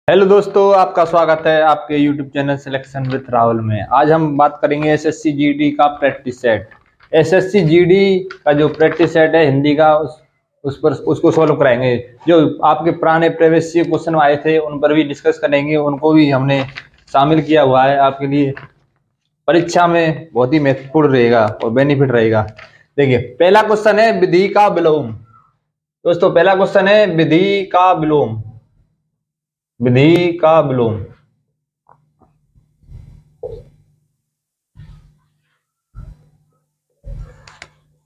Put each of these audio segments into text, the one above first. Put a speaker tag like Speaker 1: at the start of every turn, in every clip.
Speaker 1: Hello दोस्तों, आपका स्वागत है आपके YouTube channel selection with Rahul में। आज हम बात करेंगे एसएससी जीडी का प्रैक्टिस सेट। एसएससी जीडी का जो प्रैक्टिस सेट है हिंदी का उस पर उसको सॉल्व कराएंगे। जो आपके पुराने प्रीवियस क्वेश्चन आए थे उन पर भी डिस्कस करेंगे, उनको भी हमने शामिल किया हुआ है। आपके लिए परीक्षा में बहुत ही महत्वपूर्ण रहेगा और बेनिफिट रहेगा। देखिए, पहला क्वेश्चन है विधि का विलोम। दोस्तों, पहला क्वेश्चन है विधि का विलोम। विधि का विलोम।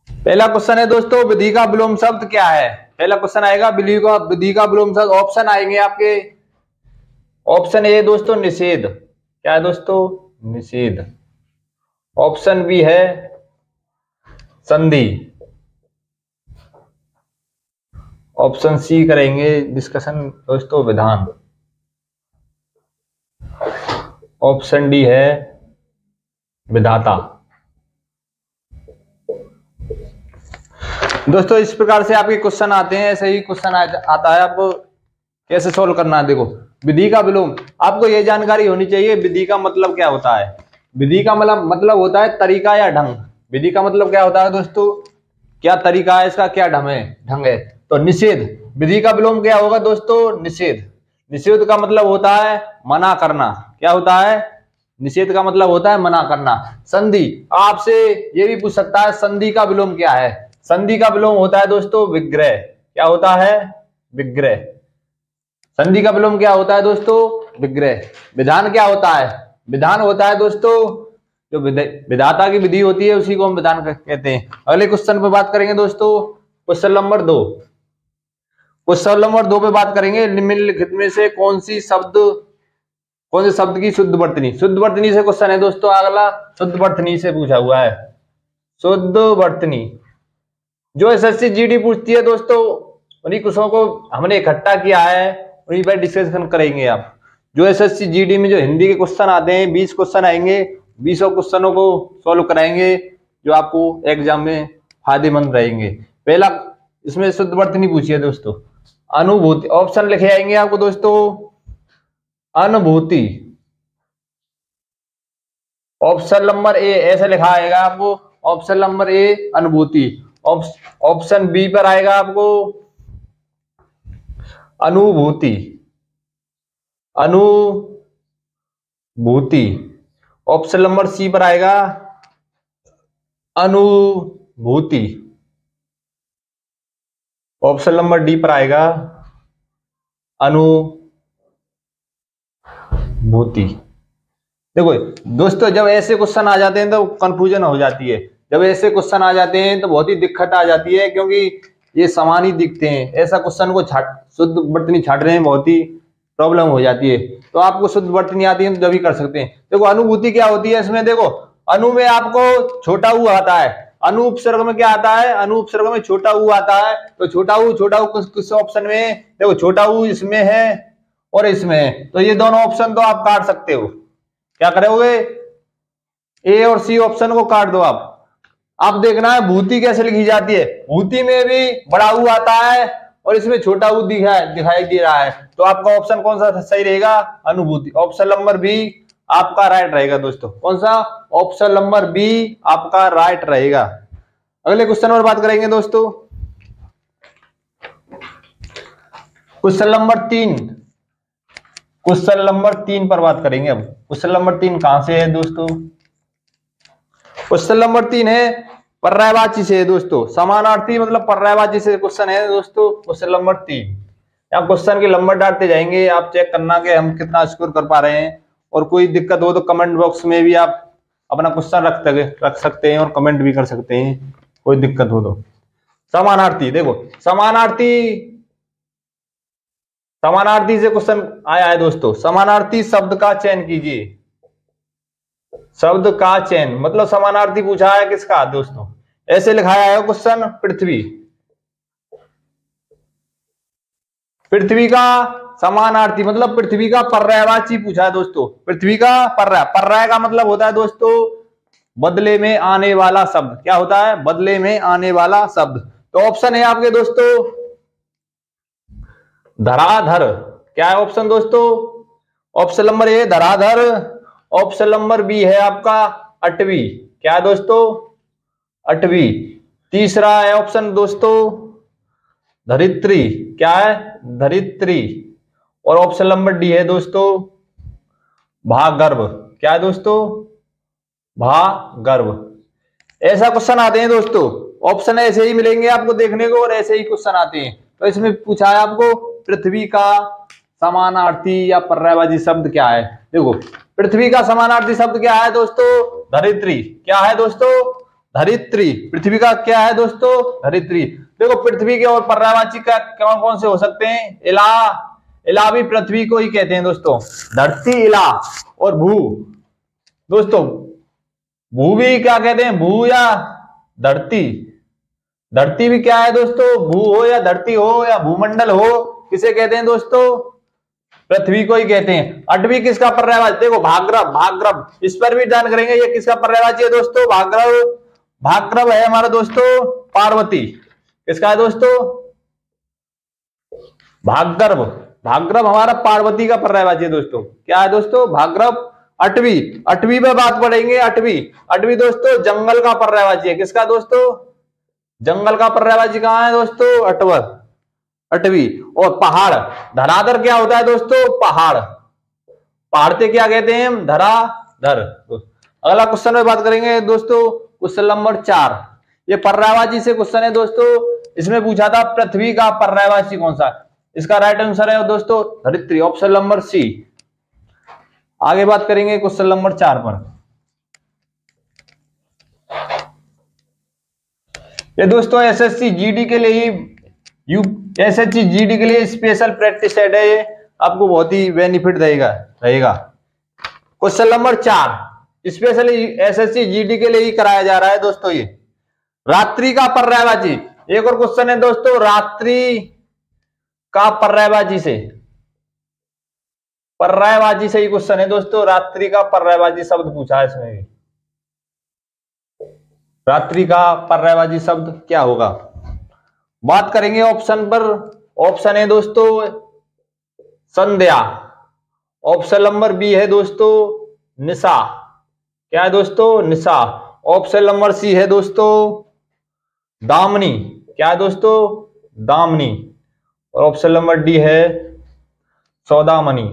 Speaker 1: पहला क्वेश्चन है दोस्तों, विधि का विलोम शब्द क्या है। पहला क्वेश्चन आएगा विधि का विलोम शब्द। ऑप्शन आएंगे आपके। ऑप्शन ए दोस्तों निषेध। क्या है दोस्तों? निषेध। ऑप्शन बी है संधि। ऑप्शन सी करेंगे डिस्कशन दोस्तों विधान। ऑप्शन डी है विधाता। दोस्तों, इस प्रकार से आपके क्वेश्चन आते हैं। ऐसे ही क्वेश्चन आता है, आपको कैसे सोल्व करना है। देखो, विधि का विलोम, आपको यह जानकारी होनी चाहिए विधि का मतलब क्या होता है। विधि का मतलब होता है तरीका या ढंग। विधि का मतलब क्या होता है दोस्तों? क्या तरीका है इसका, क्या ढंग है। तो निषेध, विधि का विलोम क्या होगा दोस्तों? निषेध। निषेध का मतलब होता है मना करना। क्या होता है? निषेध का मतलब होता है मना करना। संधि, आपसे ये भी पूछ सकता है संधि का विलोम क्या है। संधि का विलोम होता है दोस्तों विग्रह। क्या होता है? विग्रह। संधि का विलोम क्या होता है दोस्तों? विग्रह। विधान क्या होता है? विधान होता है दोस्तों जो विधाता की विधि होती है, उसी को हम विधान कहते हैं। अगले क्वेश्चन पे बात करेंगे दोस्तों, क्वेश्चन नंबर 2। क्वेश्चन नंबर 2 पे बात करेंगे, निम्नलिखित में से कौन से शब्द की शुद्ध वर्तनी। शुद्ध वर्तनी से क्वेश्चन है दोस्तों अगला। शुद्ध वर्तनी से पूछा हुआ है। शुद्ध वर्तनी जो एसएससी जीडी पूछती है दोस्तों, उन्हीं क्वेश्चनों को हमने इकट्ठा किया है, उन्हीं पर डिस्कशन करेंगे। आप जो एसएससी जीडी में जो हिंदी के क्वेश्चन आते हैं, 20 क्वेश्चन आएंगे, 20 क्वेश्चनों को सॉल्व कराएंगे जो आपको एग्जाम में फायदेमंद रहेंगे। पहला इसमें शुद्ध वर्तनी पूछी है दोस्तों अनुभूति। ऑप्शन लिखे आएंगे आपको दोस्तों अनुभूति। ऑप्शन नंबर ए ऐसे लिखा आएगा आपको। ऑप्शन नंबर ए अनुभूति। ऑप्शन बी पर आएगा आपको अनुभूति। अनुभूति। ऑप्शन नंबर सी पर आएगा अनुभूति। ऑप्शन नंबर डी पर आएगा अनुभूति। देखो दोस्तों, जब ऐसे क्वेश्चन आ जाते हैं तो कंफ्यूजन हो जाती है। जब ऐसे क्वेश्चन आ जाते हैं तो बहुत ही दिक्कत आ जाती है, क्योंकि ये समान ही दिखते हैं। ऐसा क्वेश्चन को शुद्ध वर्तनी छाट रहे हैं, बहुत ही प्रॉब्लम हो जाती है। तो आपको शुद्ध वर्तनी आती है तो जब ही कर सकते हैं। देखो, अनुभूति क्या होती है इसमें। देखो, अनु में आपको छोटा ऊ आता है। अनु उपसर्ग में क्या आता है? अनु उपसर्ग में छोटा ऊ आता है। तो छोटा ऊ किस ऑप्शन में? देखो, छोटा ऊ इसमें है और इसमें है, तो ये दोनों ऑप्शन तो आप काट सकते हो। क्या करोगे? ए और सी ऑप्शन को काट दो। आप देखना है भूति कैसे लिखी जाती है। भूति में भी बड़ा ऊ आता है और इसमें छोटा ऊ दिखाई दे रहा है। तो आपका ऑप्शन कौन सा सही रहेगा? अनुभूति। ऑप्शन नंबर बी आपका राइट रहेगा दोस्तों। कौन सा? ऑप्शन नंबर बी आपका राइट रहेगा। अगले क्वेश्चन पर बात करेंगे दोस्तों, क्वेश्चन नंबर 3। क्वेश्चन नंबर 3 पर बात करेंगे। अब क्वेश्चन नंबर 3 कहां से है दोस्तों? क्वेश्चन नंबर 3 है पर्यायवाची से है दोस्तों। समानार्थी मतलब पर्यायवाची से क्वेश्चन है दोस्तों। क्वेश्चन नंबर 3, यहाँ क्वेश्चन के नंबर डालते जाएंगे। आप चेक करना कि हम कितना स्कोर कर पा रहे हैं, और कोई दिक्कत हो तो कमेंट बॉक्स में भी आप अपना क्वेश्चन रख सकते हैं और कमेंट भी कर सकते हैं, कोई दिक्कत हो तो। समानार्थी, देखो समानार्थी से क्वेश्चन आया है दोस्तों। समानार्थी शब्द का चयन कीजिए। शब्द का चयन मतलब समानार्थी पूछा है किसका दोस्तों? ऐसे लिखाया है क्वेश्चन पृथ्वी। पृथ्वी का समानार्थी मतलब पृथ्वी का पर्यायवाची पूछा है दोस्तों। पृथ्वी का पर्याय का मतलब होता है दोस्तों बदले में आने वाला शब्द। क्या होता है? बदले में आने वाला शब्द। तो ऑप्शन है आपके दोस्तों धराधर। क्या है ऑप्शन दोस्तों? ऑप्शन नंबर ए धराधर, ऑप्शन नंबर बी है आपका अटवी। क्या है दोस्तों? अटवी। तीसरा है ऑप्शन दोस्तों धरित्री। क्या है? धरित्री। और ऑप्शन नंबर डी है दोस्तों भागर्भ। क्या है दोस्तों? भागर्भ। ऐसा क्वेश्चन आते हैं दोस्तों, ऑप्शन ऐसे ही मिलेंगे आपको देखने को और ऐसे ही क्वेश्चन आते हैं। तो इसमें पूछा है आपको पृथ्वी का समानार्थी या पर्यायवाची शब्द क्या है। देखो पृथ्वी का समानार्थी शब्द क्या है दोस्तों? धरित्री। क्या है दोस्तों? धरित्री। पृथ्वी का क्या है दोस्तों? धरित्री। देखो पृथ्वी के और पर्यायवाची का कौन कौन से हो सकते हैं? इला, इला भी पृथ्वी को ही कहते हैं दोस्तों। धरती इला और भू। दोस्तों भू भी क्या कहते हैं? भू या धरती। धरती भी क्या है दोस्तों? भू हो या धरती हो या भूमंडल हो, किसे कहते हैं दोस्तों? पृथ्वी को ही कहते हैं। अटवी किसका पर्यायवाची? देखो भागर्भ, भागर्भ इस पर भी ध्यान करेंगे। ये किसका पर्यायवाची है दोस्तों? भागर्भ। भागर्भ है हमारा दोस्तों पार्वती। किसका है दोस्तों? भागर्भ। भागर्भ हमारा पार्वती का पर्यायवाची है दोस्तों। क्या है दोस्तों? भागर्भ। अटवी, अटवी पे बात पढ़ेंगे। अटवी, अटवी दोस्तों जंगल का पर्यायवाची है। किसका दोस्तों? जंगल का पर्यायवाची कहां है दोस्तों? अटवर, अटवी। और पहाड़, धराधर क्या होता है दोस्तों? पहाड़। पहाड़ से क्या कहते हैं हम? धराधर। अगला क्वेश्चन में बात करेंगे दोस्तों, क्वेश्चन नंबर 4। ये पर्यायवाची से क्वेश्चन है दोस्तों। इसमें पूछा था पृथ्वी का पर्यायवाची कौन सा? इसका राइट आंसर है दोस्तों धरित्री, ऑप्शन नंबर सी। आगे बात करेंगे क्वेश्चन नंबर 4 पर। ये दोस्तों एसएससी जीडी के लिए ही, एसएससी जीडी के लिए स्पेशल प्रैक्टिस सेट है। ये आपको बहुत ही बेनिफिट रहेगा। Question number 4 specially SSC GD के लिए ही कराया जा रहा है दोस्तों। ये रात्रि का पर्यायवाची। एक और क्वेश्चन है दोस्तों रात्रि का पर्यायवाची से, पर्यायवाची से ही क्वेश्चन है दोस्तों। रात्रि का पर्यायवाची शब्द पूछा है इसमें भी। रात्रि का पर्यायवाची शब्द क्या होगा? बात करेंगे ऑप्शन पर। ऑप्शन है दोस्तों संध्या, ऑप्शन नंबर बी है दोस्तों निशा। क्या है दोस्तों? निशा। ऑप्शन नंबर सी है दोस्तों दामिनी। क्या है दोस्तों? दामिनी। और ऑप्शन नंबर डी है सौदामनी,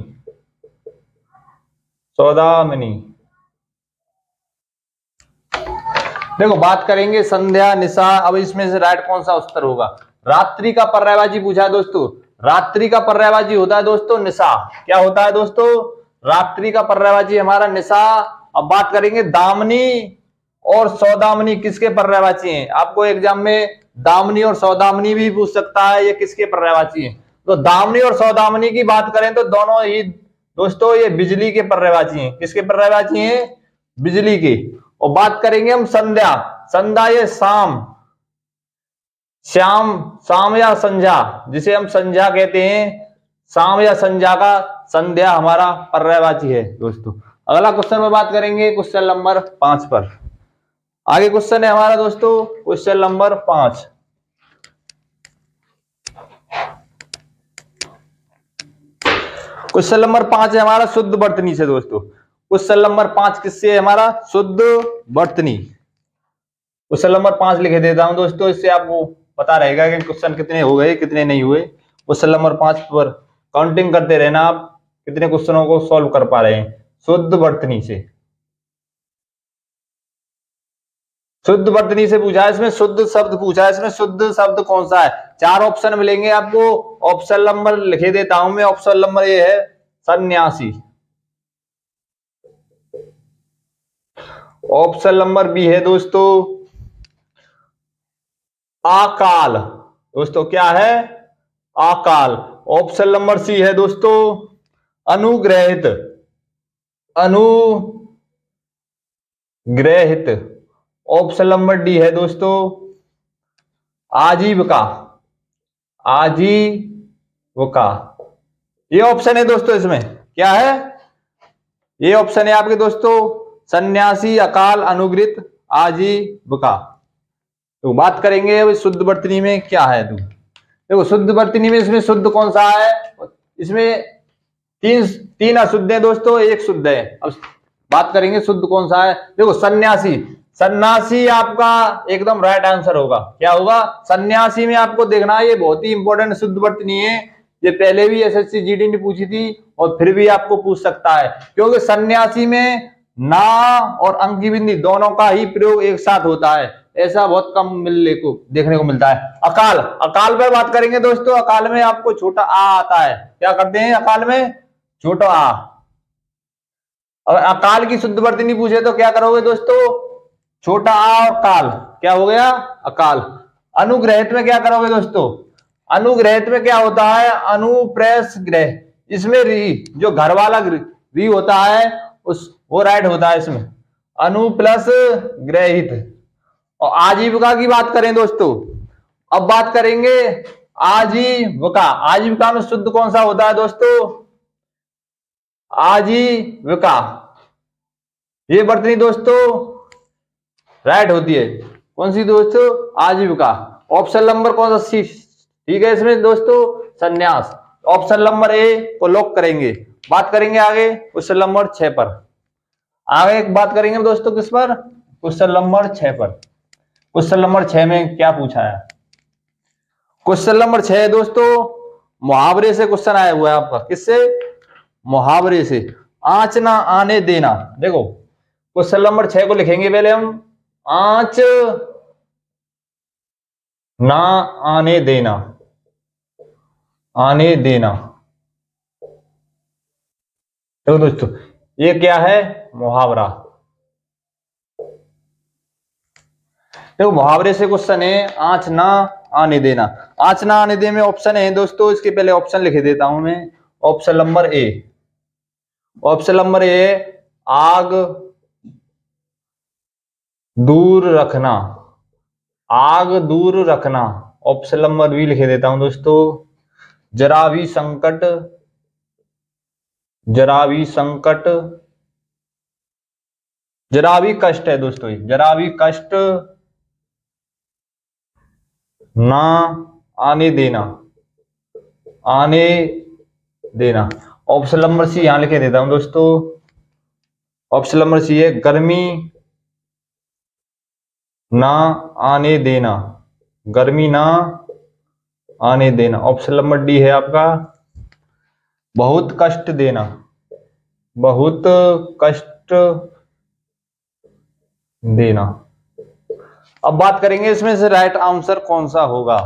Speaker 1: सौदामिनी। देखो बात करेंगे संध्या, निशा। अब इसमें से राइट कौन सा उत्तर होगा? रात्रि का पर्यायवाची पूछा है दोस्तों। रात्रि का पर्यायवाची होता है दोस्तों निशा। क्या होता है दोस्तों? रात्रि का पर्यायवाची हमारा निशा। अब बात करेंगे दामिनी और सौदामिनी किसके पर्यायवाची हैं? आपको एग्जाम में दामिनी और सौदामिनी भी पूछ सकता है, ये किसके पर्यायवाची हैं? तो दामिनी और सौदामिनी की बात करें तो दोनों ही दोस्तों ये बिजली के पर्यायवाची हैं। किसके पर्यायवाची हैं? बिजली के। और बात करेंगे हम संध्या। संध्या ये शाम, श्याम, शाम या संध्या, जिसे हम संध्या कहते हैं। शाम या संध्या का संध्या हमारा पर्यायवाची है दोस्तों। अगला क्वेश्चन में बात करेंगे क्वेश्चन नंबर 5 पर। आगे क्वेश्चन है हमारा दोस्तों क्वेश्चन नंबर 5। क्वेश्चन नंबर 5 है हमारा शुद्ध वर्तनी से दोस्तों। क्वेश्चन नंबर 5 किससे है हमारा? शुद्ध वर्तनी। क्वेश्चन नंबर 5 लिखे देता हूं दोस्तों, इससे आपको पता रहेगा कि क्वेश्चन कितने हो गए कितने नहीं हुए। क्वेश्चन नंबर 5 पर काउंटिंग करते रहना आप कितने क्वेश्चनों को सॉल्व कर पा रहे हैं शुद्ध वर्तनी से। शुद्ध वर्तनी से पूछा है, इसमें शुद्ध शब्द पूछा है। इसमें शुद्ध शब्द कौन सा है? 4 ऑप्शन मिलेंगे आपको। ऑप्शन नंबर लिखे देता हूं मैं। ऑप्शन नंबर ए है सन्यासी, ऑप्शन नंबर बी है दोस्तों अकाल। दोस्तों क्या है? अकाल। ऑप्शन नंबर सी है दोस्तों अनुग्रहित, अनुग्रहित। ऑप्शन नंबर डी है दोस्तों आजीविका, आजीविका। ये ऑप्शन है दोस्तों। इसमें क्या है? ये ऑप्शन है आपके दोस्तों सन्यासी, अकाल, अनुग्रहित, आजीविका। तो बात करेंगे अब शुद्ध वर्तनी में क्या है। देखो शुद्ध वर्तनी में इसमें शुद्ध कौन सा है? इसमें तीन तीन अशुद्ध है दोस्तों, एक शुद्ध है। अब बात करेंगे शुद्ध कौन सा है। देखो सन्यासी, सन्यासी आपका एकदम राइट आंसर होगा। क्या होगा? सन्यासी में आपको देखना है, ये बहुत ही इंपॉर्टेंट शुद्ध वर्तनी है। ये पहले भी एसएससी जीडी ने पूछी थी और फिर भी आपको पूछ सकता है, क्योंकि सन्यासी में ना और अंकी बिंदी दोनों का ही प्रयोग एक साथ होता है। ऐसा बहुत कम मिलने को देखने को मिलता है। अकाल, अकाल पर बात करेंगे दोस्तों। अकाल में आपको छोटा आ आता है। क्या करते हैं अकाल में? छोटा आ। अगर अकाल की शुद्ध वर्तनी पूछे तो क्या करोगे दोस्तों? छोटा आ और काल, क्या हो गया? अकाल। अनुग्रहित में क्या करोगे दोस्तों? अनुग्रहित में क्या होता है? अनुप्रेस ग्रह। इसमें री, जो घर वाला री होता है उस वो राइट होता है इसमें, अनु प्लस ग्रहित। और आजीविका की बात करें दोस्तों, अब बात करेंगे आजीविका। आजीविका में शुद्ध कौन सा होता है दोस्तों? आजीविका। ये वर्तनी दोस्तों राइट होती है। कौन सी दोस्तों? आजीविका। ऑप्शन नंबर कौन सा ठीक है इसमें दोस्तों? संन्यास। ऑप्शन नंबर ए को लॉक करेंगे। बात करेंगे आगे क्वेश्चन नंबर 6 पर। आगे बात करेंगे दोस्तों किस पर? क्वेश्चन नंबर 6 पर। क्वेश्चन नंबर 6 में क्या पूछा है? क्वेश्चन नंबर 6 है दोस्तों, मुहावरे से क्वेश्चन आया हुआ है आपका। किससे? मुहावरे से। आंच ना आने देना। देखो क्वेश्चन नंबर 6 को लिखेंगे पहले हम, आंच ना आने देना। आने देना। देखो दोस्तों ये क्या है? मुहावरा। देखो मुहावरे से क्वेश्चन है, आंच ना आने देना। आंच ना आने देने में ऑप्शन है दोस्तों, इसके पहले ऑप्शन लिख देता हूं मैं। ऑप्शन नंबर ए, ऑप्शन नंबर ए आग दूर रखना। आग दूर रखना। ऑप्शन नंबर बी लिख देता हूं दोस्तों, जरा भी संकट, जरा भी संकट, जरा भी कष्ट है दोस्तों, जरा भी कष्ट ना आने देना। आने देना। ऑप्शन नंबर सी यहां लिखे देता हूं दोस्तों। ऑप्शन नंबर सी है गर्मी ना आने देना। गर्मी ना आने देना। ऑप्शन नंबर डी है आपका, बहुत कष्ट देना। बहुत कष्ट देना। अब बात करेंगे इसमें से राइट आंसर कौन सा होगा।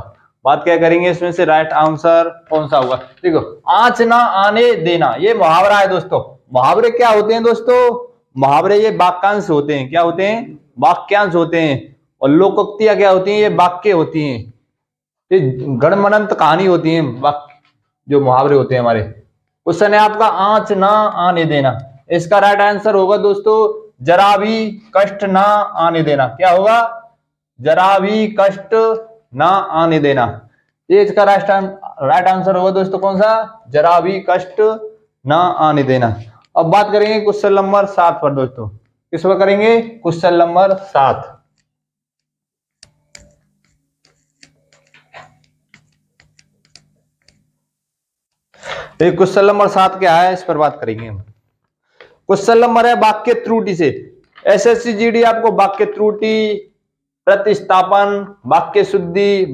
Speaker 1: बात क्या करेंगे इसमें से राइट आंसर कौन सा होगा। देखो आंच ना आने देना, ये मुहावरा है दोस्तों। मुहावरे क्या होते हैं दोस्तों? मुहावरे ये वाक्यांश होते हैं। क्या होते हैं? वाक्यांश होते हैं। और लोकोक्तियां क्या होती हैं? ये वाक्य होती हैं। ये गणमनंत कहानी होती है वाक्य, जो मुहावरे होते हैं हमारे। क्वेश्चन है आपका आंच ना आने देना। इसका राइट आंसर होगा दोस्तों, जरा भी कष्ट ना आने देना। क्या होगा? जरा भी कष्ट ना आने देना। ये इसका राइट आंसर होगा दोस्तों कौन सा? जरा भी कष्ट ना आने देना। अब बात करेंगे क्वेश्चन नंबर 7 पर दोस्तों। किस पर करेंगे? Question number 7। क्वेश्चन नंबर 7 क्या है, इस पर बात करेंगे हम। क्वेश्चन नंबर है वाक्य त्रुटि से। एसएससी जीडी आपको वाक्य त्रुटि, प्रतिस्थापन, वाक्य शुद्धि,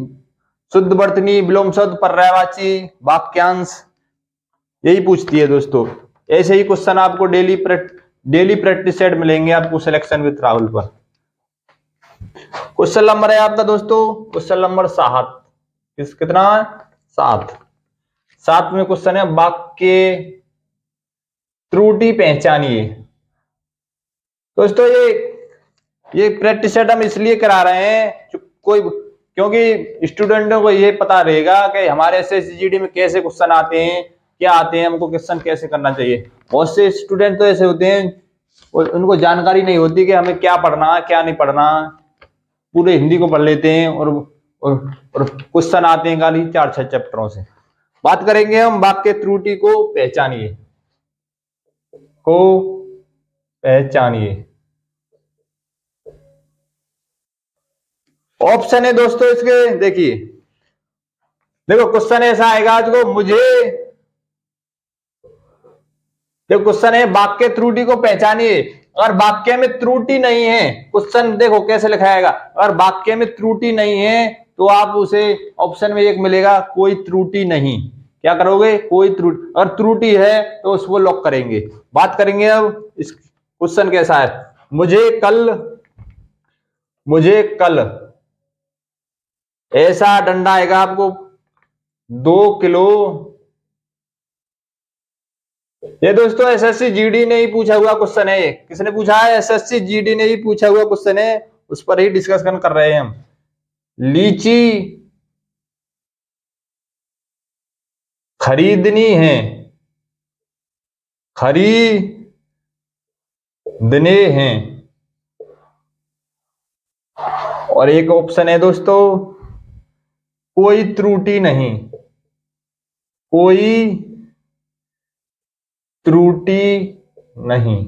Speaker 1: शुद्ध वर्तनी, विलोम शब्द, पर्यायवाची, वाक्यांश, यही पूछती है दोस्तों। ऐसे ही क्वेश्चन आपको डेली प्रैक्टिस सेट मिलेंगे आपको सिलेक्शन विद राहुल पर। क्वेश्चन नंबर है आपका दोस्तों क्वेश्चन नंबर 7। कितना? 7। 7 में क्वेश्चन है वाक्य त्रुटि पहचानिए। दोस्तों ये प्रैक्टिस सेट हम इसलिए करा रहे हैं क्योंकि स्टूडेंटों को ये पता रहेगा कि हमारे एसएससी जीडी में कैसे क्वेश्चन आते हैं, क्या आते हैं, हमको क्वेश्चन कैसे करना चाहिए। बहुत से स्टूडेंट तो ऐसे होते हैं उनको जानकारी नहीं होती कि हमें क्या पढ़ना है क्या नहीं पढ़ना। पूरे हिंदी को पढ़ लेते हैं और क्वेश्चन आते हैं खाली 4-6 चैप्टरों से। बात करेंगे हम वाक्य त्रुटि को पहचानिए। को पहचानिए। ऑप्शन है दोस्तों इसके, देखिए देखो क्वेश्चन ऐसा आएगा, आज को देखो क्वेश्चन है वाक्य त्रुटि को पहचानिए। अगर वाक्य में त्रुटि नहीं है, क्वेश्चन देखो कैसे लिखाएगा, अगर वाक्य में त्रुटि नहीं है तो आप उसे ऑप्शन में एक मिलेगा कोई त्रुटि नहीं, क्या करोगे, कोई त्रुटि। अगर त्रुटि है तो उसको लॉक करेंगे। बात करेंगे अब इस क्वेश्चन कैसा है। मुझे कल ऐसा डंडा आएगा आपको 2 किलो। ये दोस्तों एसएससी जीडी ने ही पूछा हुआ क्वेश्चन है। ये किसने पूछा है, एसएससी जीडी ने ही पूछा हुआ क्वेश्चन है, उस पर ही डिस्कशन कर रहे हैं हम। लीची खरीदनी है, खरीदने हैं। और एक ऑप्शन है दोस्तों कोई त्रुटि नहीं, कोई त्रुटि नहीं।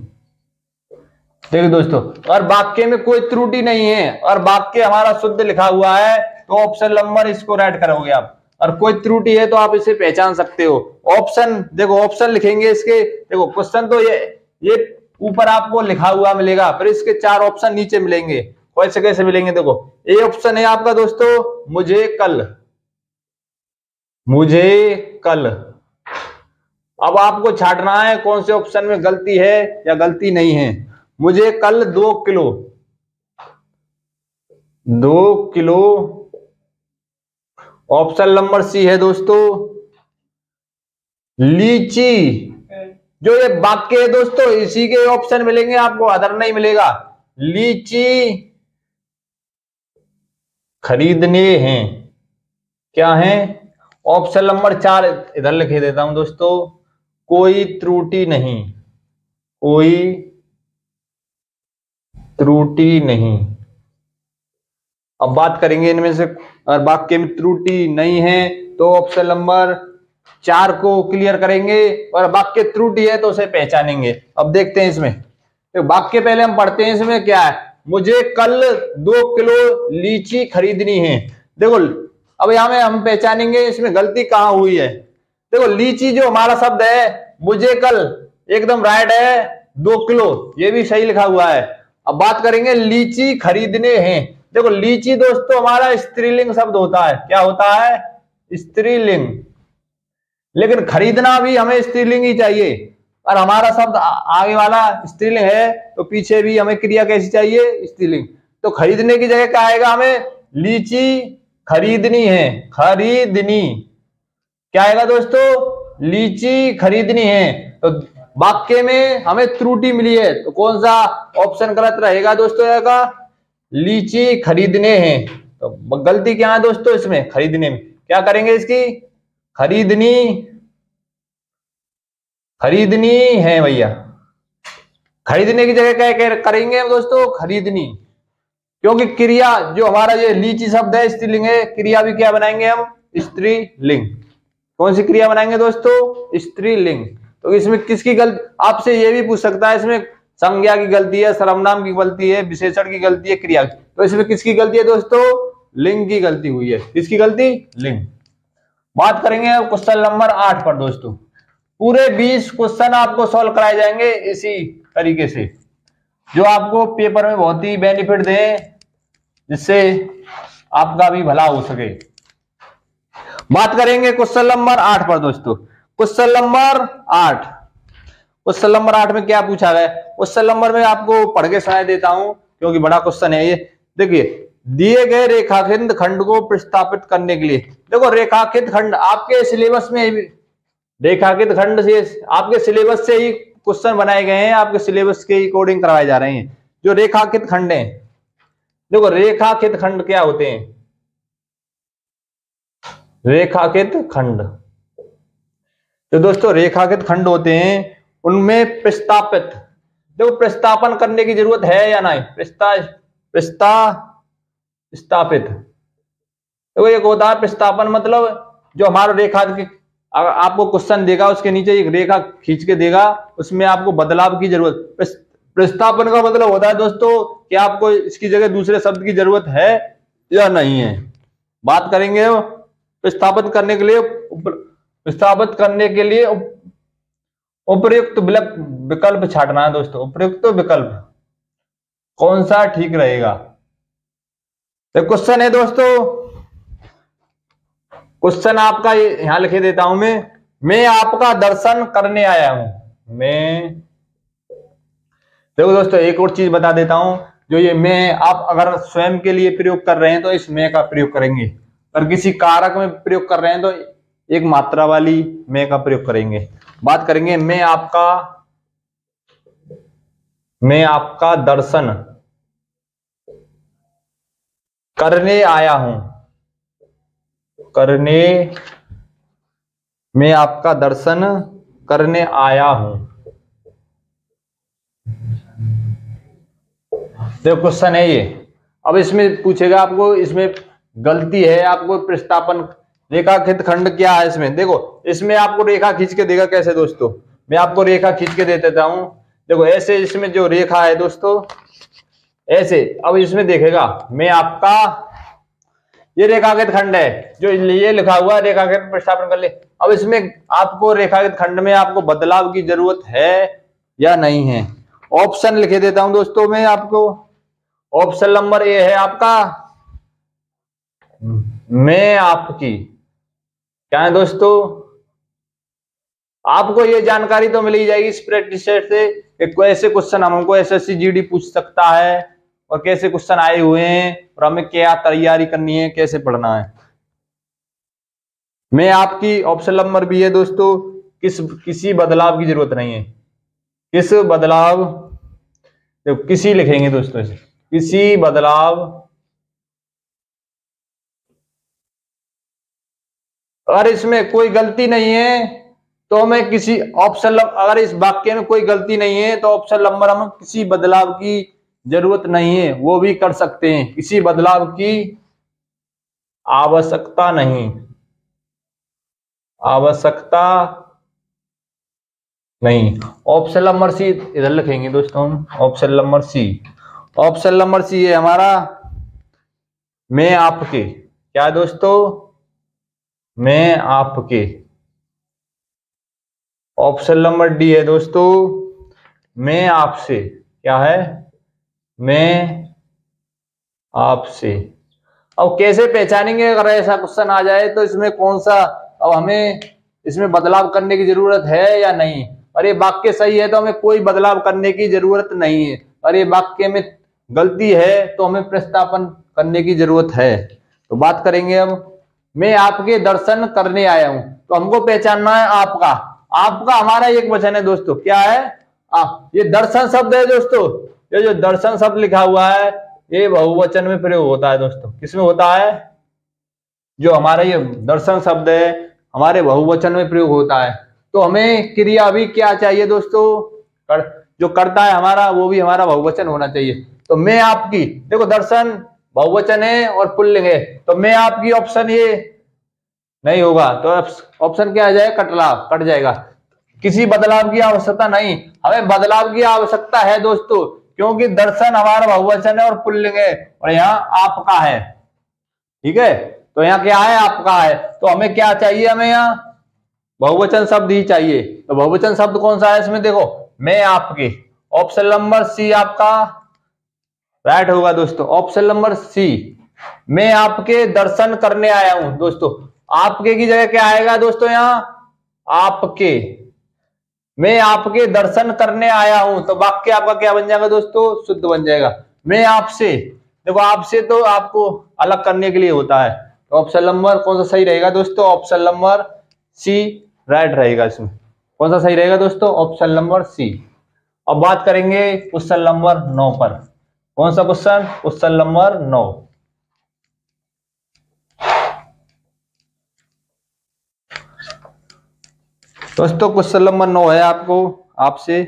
Speaker 1: देखिए दोस्तों, और वाक्य में कोई त्रुटि नहीं है और वाक्य हमारा शुद्ध लिखा हुआ है तो ऑप्शन नंबर इसको राइट करोगे आप। और कोई त्रुटि है तो आप इसे पहचान सकते हो। ऑप्शन देखो, ऑप्शन लिखेंगे इसके, देखो क्वेश्चन तो ये ऊपर आपको लिखा हुआ मिलेगा, फिर इसके 4 ऑप्शन नीचे मिलेंगे। कैसे कैसे मिलेंगे, देखो ए ऑप्शन है आपका दोस्तों मुझे कल। अब आपको छांटना है कौन से ऑप्शन में गलती है या गलती नहीं है। मुझे कल 2 किलो ऑप्शन नंबर सी है दोस्तों लीची। जो ये वाक्य है दोस्तों इसी के ऑप्शन मिलेंगे आपको, अदर नहीं मिलेगा। लीची खरीदने हैं, क्या है, ऑप्शन नंबर 4 इधर लिखे देता हूं दोस्तों, कोई त्रुटि नहीं, कोई त्रुटि नहीं। अब बात करेंगे इनमें से, अगर वाक्य में त्रुटि नहीं है तो ऑप्शन नंबर 4 को क्लियर करेंगे, और वाक्य त्रुटि है तो उसे पहचानेंगे। अब देखते हैं इसमें, तो वाक्य पहले हम पढ़ते हैं। इसमें क्या है, मुझे कल 2 किलो लीची खरीदनी है। देखो अब यहां में हम पहचानेंगे इसमें गलती कहां हुई है। देखो लीची जो हमारा शब्द है, मुझे कल एकदम राइट है, 2 किलो ये भी सही लिखा हुआ है। अब बात करेंगे लीची खरीदने हैं। देखो लीची दोस्तों हमारा स्त्रीलिंग शब्द होता है, क्या होता है, स्त्रीलिंग। लेकिन खरीदना भी हमें स्त्रीलिंग ही चाहिए, और हमारा शब्द आगे वाला स्त्रीलिंग है तो पीछे भी हमें क्रिया कैसी चाहिए, स्त्रीलिंग। तो खरीदने की जगह क्या आएगा, हमें लीची खरीदनी है, खरीदनी क्या आएगा दोस्तों, लीची खरीदनी है। तो वाक्य में हमें त्रुटि मिली है तो कौन सा ऑप्शन गलत रहेगा दोस्तों, आएगा लीची खरीदने हैं। तो गलती क्या है दोस्तों इसमें, खरीदने में। क्या करेंगे इसकी, खरीदनी है भैया। खरीदने की जगह क्या करेंगे दोस्तों, खरीदनी, क्योंकि क्रिया जो हमारा ये लीची शब्द है स्त्रीलिंग है, क्रिया भी क्या बनाएंगे हम, स्त्रीलिंग। कौन सी क्रिया बनाएंगे दोस्तों, स्त्रीलिंग। तो इसमें किसकी गलती, आपसे ये भी पूछ सकता है इसमें संज्ञा की गलती है, सर्वनाम की गलती है, विशेषण की गलती है, क्रिया की। तो इसमें किसकी गलती है दोस्तों, लिंग की गलती हुई है। किसकी गलती, लिंग। बात करेंगे अब क्वेश्चन नंबर 8 पर दोस्तों। पूरे 20 क्वेश्चन आपको सॉल्व कराए जाएंगे इसी तरीके से, जो आपको पेपर में बहुत ही बेनिफिट दे, जिससे आपका भी भला हो सके। बात करेंगे क्वेश्चन नंबर 8 पर दोस्तों। क्वेश्चन नंबर 8 में क्या पूछा गया, क्वेश्चन नंबर में आपको पढ़ के सुनाई देता हूं क्योंकि बड़ा क्वेश्चन है ये। देखिए, दिए गए रेखाखंड खंड को प्रतिस्थापित करने के लिए, देखो रेखाखित खंड आपके सिलेबस में, रेखाखित खंड से आपके सिलेबस से ही क्वेश्चन बनाए गए हैं, आपके सिलेबस के अकॉर्डिंग करवाए जा रहे हैं। जो रेखाखित खंड हैं, देखो रेखाखित खंड क्या होते हैं, रेखाखित खंड, तो दोस्तों रेखाखित खंड होते हैं उनमें प्रस्तापित, देखो प्रस्तापन करने की जरूरत है या नहीं, प्रस्तापित। देखो एक होता है प्रस्तापन, मतलब जो हमारा रेखा, आपको क्वेश्चन देगा उसके नीचे एक रेखा खींच के देगा, उसमें आपको बदलाव की जरूरत। प्रस्तापन का मतलब होता है दोस्तों कि आपको इसकी जगह दूसरे शब्द की जरूरत है या नहीं है। बात करेंगे प्रस्तापित करने के लिए उपयुक्त विकल्प छांटना है दोस्तों। उपयुक्त विकल्प कौन सा ठीक रहेगा। तो क्वेश्चन है दोस्तों, क्वेश्चन आपका यहां लिखे देता हूं मैं आपका दर्शन करने आया हूं। मैं, देखो दोस्तों एक और चीज बता देता हूं, जो ये मैं आप अगर स्वयं के लिए प्रयोग कर रहे हैं तो इस मैं का प्रयोग करेंगे, अगर किसी कारक में प्रयोग कर रहे हैं तो एक मात्रा वाली मैं का प्रयोग करेंगे। बात करेंगे मैं आपका दर्शन करने आया हूं। मैं आपका दर्शन करने आया हूं। देखो क्वेश्चन है ये। अब इसमें पूछेगा आपको, इसमें गलती है, आपको प्रतिस्थापन रेखाखित खंड क्या है इसमें। देखो इसमें आपको रेखा खींच के देगा। कैसे दोस्तों, मैं आपको रेखा खींच के दे देता हूं। देखो ऐसे इसमें जो रेखा है दोस्तों ऐसे, अब इसमें देखेगा मैं आपका, ये रेखाखित खंड है जो ये लिखा हुआ है रेखाखित प्रतिस्थापन कर ले। अब इसमें आपको रेखाखित खंड में आपको बदलाव की जरूरत है या नहीं है। ऑप्शन लिखे देता हूं दोस्तों मैं आपको। ऑप्शन नंबर ए है आपका मैं आपकी, क्या है दोस्तों, आपको ये जानकारी तो मिल ही जाएगी इस प्रैक्टिस सेट से कि कैसे क्वेश्चन हमको एसएससी जीडी पूछ सकता है और कैसे क्वेश्चन आए हुए हैं और हमें क्या तैयारी करनी है, कैसे पढ़ना है। मैं आपकी ऑप्शन नंबर बी है दोस्तों, किसी बदलाव की जरूरत नहीं है। किस बदलाव, देखो किसी लिखेंगे दोस्तों इसे, किसी बदलाव, अगर इसमें कोई गलती नहीं है तो हमें किसी ऑप्शन, अगर इस वाक्य में कोई गलती नहीं है तो ऑप्शन नंबर हम किसी बदलाव की जरूरत नहीं है वो भी कर सकते हैं। किसी बदलाव की आवश्यकता नहीं, आवश्यकता नहीं। ऑप्शन नंबर सी इधर लिखेंगे दोस्तों हम। Option number C, option number C है हमारा मैं आपके, क्या है दोस्तों, मैं आपके। ऑप्शन नंबर डी है दोस्तों मैं आपसे, क्या है, मैं आपसे। अब कैसे पहचानेंगे अगर ऐसा क्वेश्चन आ जाए तो इसमें कौन सा, अब हमें इसमें बदलाव करने की जरूरत है या नहीं। और ये वाक्य सही है तो हमें कोई बदलाव करने की जरूरत नहीं है, और ये वाक्य में गलती है तो हमें प्रतिस्थापन करने की जरूरत है। तो बात करेंगे अब, मैं आपके दर्शन करने आया हूं, तो हमको पहचानना है आपका। आपका हमारा एक वचन है दोस्तों, क्या है, ये दर्शन शब्द है दोस्तों। ये जो दर्शन शब्द लिखा हुआ है ये बहुवचन में प्रयोग होता है दोस्तों। किसमें होता है, जो हमारा ये दर्शन शब्द है हमारे बहुवचन में प्रयोग होता है। तो हमें क्रिया भी क्या चाहिए दोस्तों, जो करता है हमारा वो भी हमारा बहुवचन होना चाहिए। तो मैं आपकी, देखो दर्शन बहुवचन है और पुल्लिंग है, तो मैं आपकी ऑप्शन ये नहीं होगा, तो ऑप्शन क्या आ जाएगा, कट जाएगा। किसी बदलाव की आवश्यकता नहीं, हमें बदलाव की आवश्यकता है दोस्तों, क्योंकि दर्शन हमारा बहुवचन है और पुल्लिंग है और यहाँ आपका है। ठीक है, तो यहाँ क्या है, आपका है। तो हमें क्या चाहिए, हमें यहाँ बहुवचन शब्द ही चाहिए। तो बहुवचन शब्द कौन सा है इसमें, देखो मैं आपके। ऑप्शन नंबर सी आपका राइट होगा दोस्तों। ऑप्शन नंबर सी, मैं आपके दर्शन करने आया हूं दोस्तों। आपके की जगह क्या आएगा दोस्तों, यहाँ आपके, मैं आपके दर्शन करने आया हूं, तो वाक्य आपका क्या बन जाएगा दोस्तों, शुद्ध बन जाएगा। मैं आपसे, देखो आपसे तो आपको अलग करने के लिए होता है। तो ऑप्शन नंबर कौन सा सही रहेगा दोस्तों, ऑप्शन नंबर सी राइट रहेगा। इसमें कौन सा सही रहेगा दोस्तों, ऑप्शन नंबर सी। अब बात करेंगे क्वेश्चन नंबर 9 पर। कौन सा क्वेश्चन, क्वेश्चन नंबर 9। दोस्तों क्वेश्चन नंबर 9 है आपको आपसे,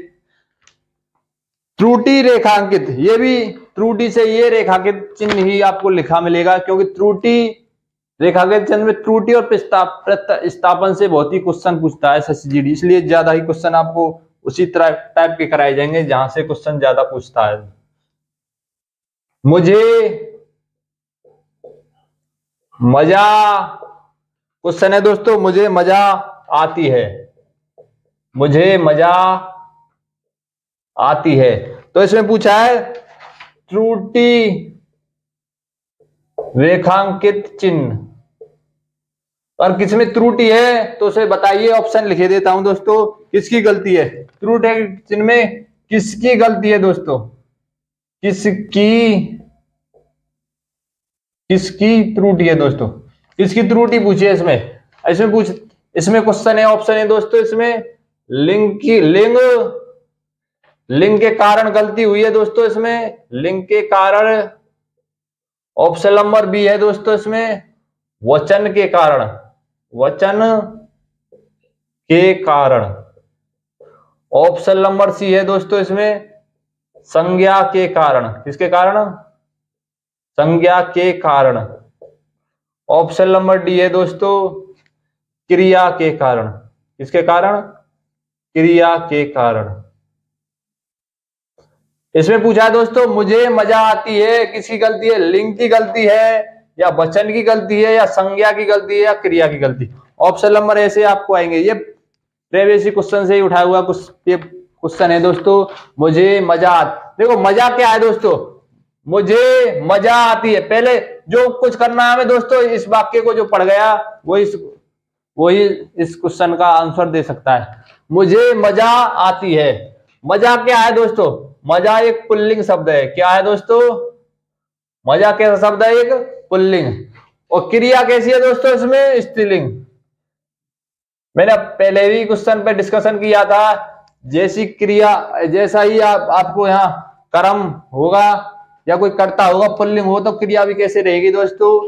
Speaker 1: त्रुटि रेखांकित। ये भी त्रुटि से ये रेखांकित चिन्ह ही आपको लिखा मिलेगा, क्योंकि त्रुटि रेखांकित चिन्ह में त्रुटि और प्रतिस्थापन से बहुत ही क्वेश्चन पूछता है एसएससी, इसलिए ज्यादा ही क्वेश्चन आपको उसी तरह टाइप के कराए जाएंगे जहां से क्वेश्चन ज्यादा पूछता है। मुझे मजा, क्वेश्चन है दोस्तों, मुझे मजा आती है। मुझे मजा आती है। तो इसमें पूछा है त्रुटि रेखांकित चिन्ह, और किसमें त्रुटि है तो उसे बताइए। ऑप्शन लिखे देता हूं दोस्तों, किसकी गलती है त्रुटि चिन्ह में, किसकी गलती है दोस्तों, किसकी त्रुटि है दोस्तों, किसकी त्रुटि पूछी है इसमें। इसमें क्वेश्चन है, ऑप्शन है दोस्तों, इसमें लिंग के कारण गलती हुई है दोस्तों, इसमें लिंग के कारण। ऑप्शन नंबर बी है दोस्तों, इसमें वचन के कारण, वचन के कारण। ऑप्शन नंबर सी है दोस्तों, इसमें संज्ञा के कारण, किसके कारण, संज्ञा के कारण। ऑप्शन नंबर डी है दोस्तों क्रिया के कारण, किसके कारण, क्रिया के कारण। इसमें पूछा है दोस्तों मुझे मजा आती है, किसकी गलती है, लिंग की गलती है या वचन की गलती है या संज्ञा की गलती है या क्रिया की गलती। ऑप्शन नंबर ए से आपको आएंगे। ये प्रीवियस क्वेश्चन से ही उठाया हुआ ये क्वेश्चन है दोस्तों। मुझे मजा देखो मजा क्या है दोस्तों, मुझे मजा आती है। पहले जो कुछ करना है हमें दोस्तों, इस वाक्य को जो पढ़ गया वही इस क्वेश्चन का आंसर दे सकता है। मुझे मजा आती है, मजा क्या है दोस्तों, मजा एक पुल्लिंग शब्द है। क्या है दोस्तों, मजा कैसा शब्द है, एक पुल्लिंग। और क्रिया कैसी है दोस्तों, इसमें स्त्रीलिंग। मैंने पहले भी क्वेश्चन पे डिस्कशन किया था, जैसी क्रिया, जैसा ही आपको यहाँ कर्म होगा या कोई कर्ता होगा पुल्लिंग हो, तो क्रिया भी कैसे रहेगी दोस्तों,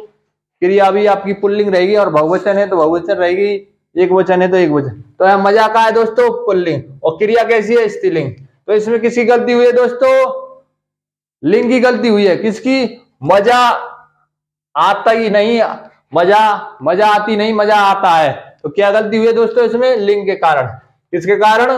Speaker 1: क्रिया भी आपकी पुल्लिंग रहेगी। और बहुवचन है तो बहुवचन रहेगी, एक वचन है तो एक वचन। तो यहाँ मजा का है दोस्तों पुल्लिंग, और क्रिया कैसी है, स्त्रीलिंग। तो इसमें किसकी गलती हुई है दोस्तों, लिंग की गलती हुई है। किसकी, मजा आता ही नहीं, मजा आती नहीं, मजा आता है। तो क्या गलती हुई है दोस्तों इसमें, लिंग के कारण। किसके कारण,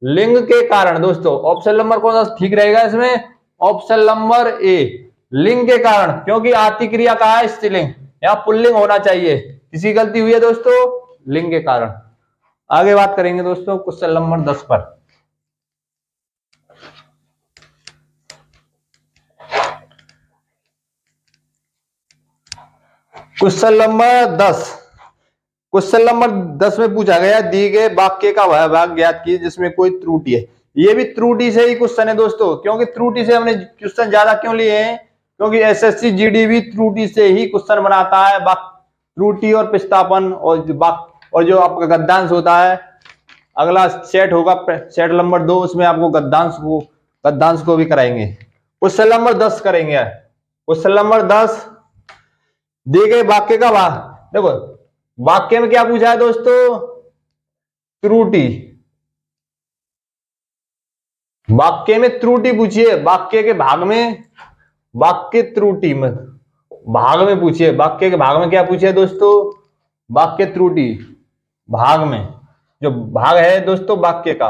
Speaker 1: लिंग के कारण दोस्तों। ऑप्शन नंबर कौन सा ठीक रहेगा इसमें, ऑप्शन नंबर ए, लिंग के कारण, क्योंकि आती क्रिया कहा है स्त्रीलिंग, यहाँ पुल्लिंग होना चाहिए। किसी गलती हुई है दोस्तों, लिंग के कारण। आगे बात करेंगे दोस्तों क्वेश्चन नंबर 10 पर। क्वेश्चन नंबर 10, क्वेश्चन नंबर 10 में पूछा गया दी गए वाक्य का वह भाग ज्ञात कीजिए जिसमें कोई त्रुटि है। ये भी त्रुटि से ही क्वेश्चन है दोस्तों, क्योंकि त्रुटि से हमने क्वेश्चन ज्यादा क्यों लिए हैं, क्योंकि एसएससी जीडी भी त्रुटि से ही क्वेश्चन बनाता है। त्रुटि और पिछतापन और जो आपका गद्यांश होता है, अगला सेट होगा सेट नंबर 2, उसमें आपको गद्यांश को भी कराएंगे। क्वेश्चन नंबर 10 करेंगे। क्वेश्चन नंबर 10, दिए गए वाक्य का देखो वाक्य में क्या पूछा है दोस्तों, त्रुटि। वाक्य में त्रुटि पूछिए, वाक्य के भाग में, वाक्य त्रुटि में भाग में पूछिए। वाक्य के भाग में क्या पूछिए दोस्तों, वाक्य त्रुटि भाग में, जो भाग है दोस्तों वाक्य का।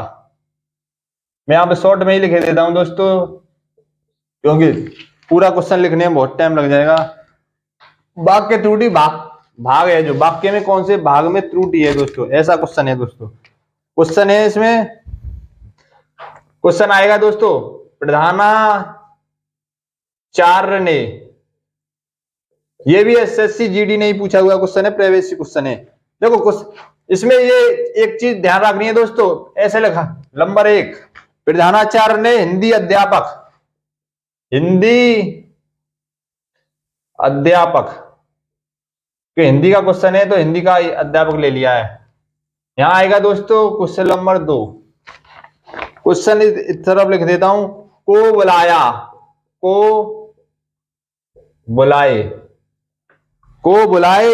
Speaker 1: मैं यहां पे शॉर्ट में ही लिख देता हूं दोस्तों, क्योंकि पूरा क्वेश्चन लिखने में बहुत टाइम लग जाएगा। वाक्य त्रुटि भाग है, जो वाक्य में कौन से भाग में त्रुटि है दोस्तों, ऐसा क्वेश्चन है दोस्तों। क्वेश्चन है इसमें, क्वेश्चन आएगा दोस्तों, प्रधानाचार्य ने, ये भी एसएससी जीडी नहीं पूछा हुआ क्वेश्चन है, प्रीवियस क्वेश्चन है। देखो इसमें ये एक चीज ध्यान रखनी है दोस्तों, ऐसे लिखा नंबर 1, प्रधानाचार्य ने हिंदी अध्यापक, हिंदी का क्वेश्चन है तो हिंदी का अध्यापक ले लिया है। यहां आएगा दोस्तों क्वेश्चन नंबर 2, क्वेश्चन इस तरफ लिख देता हूं, को बुलाया, को बुलाए,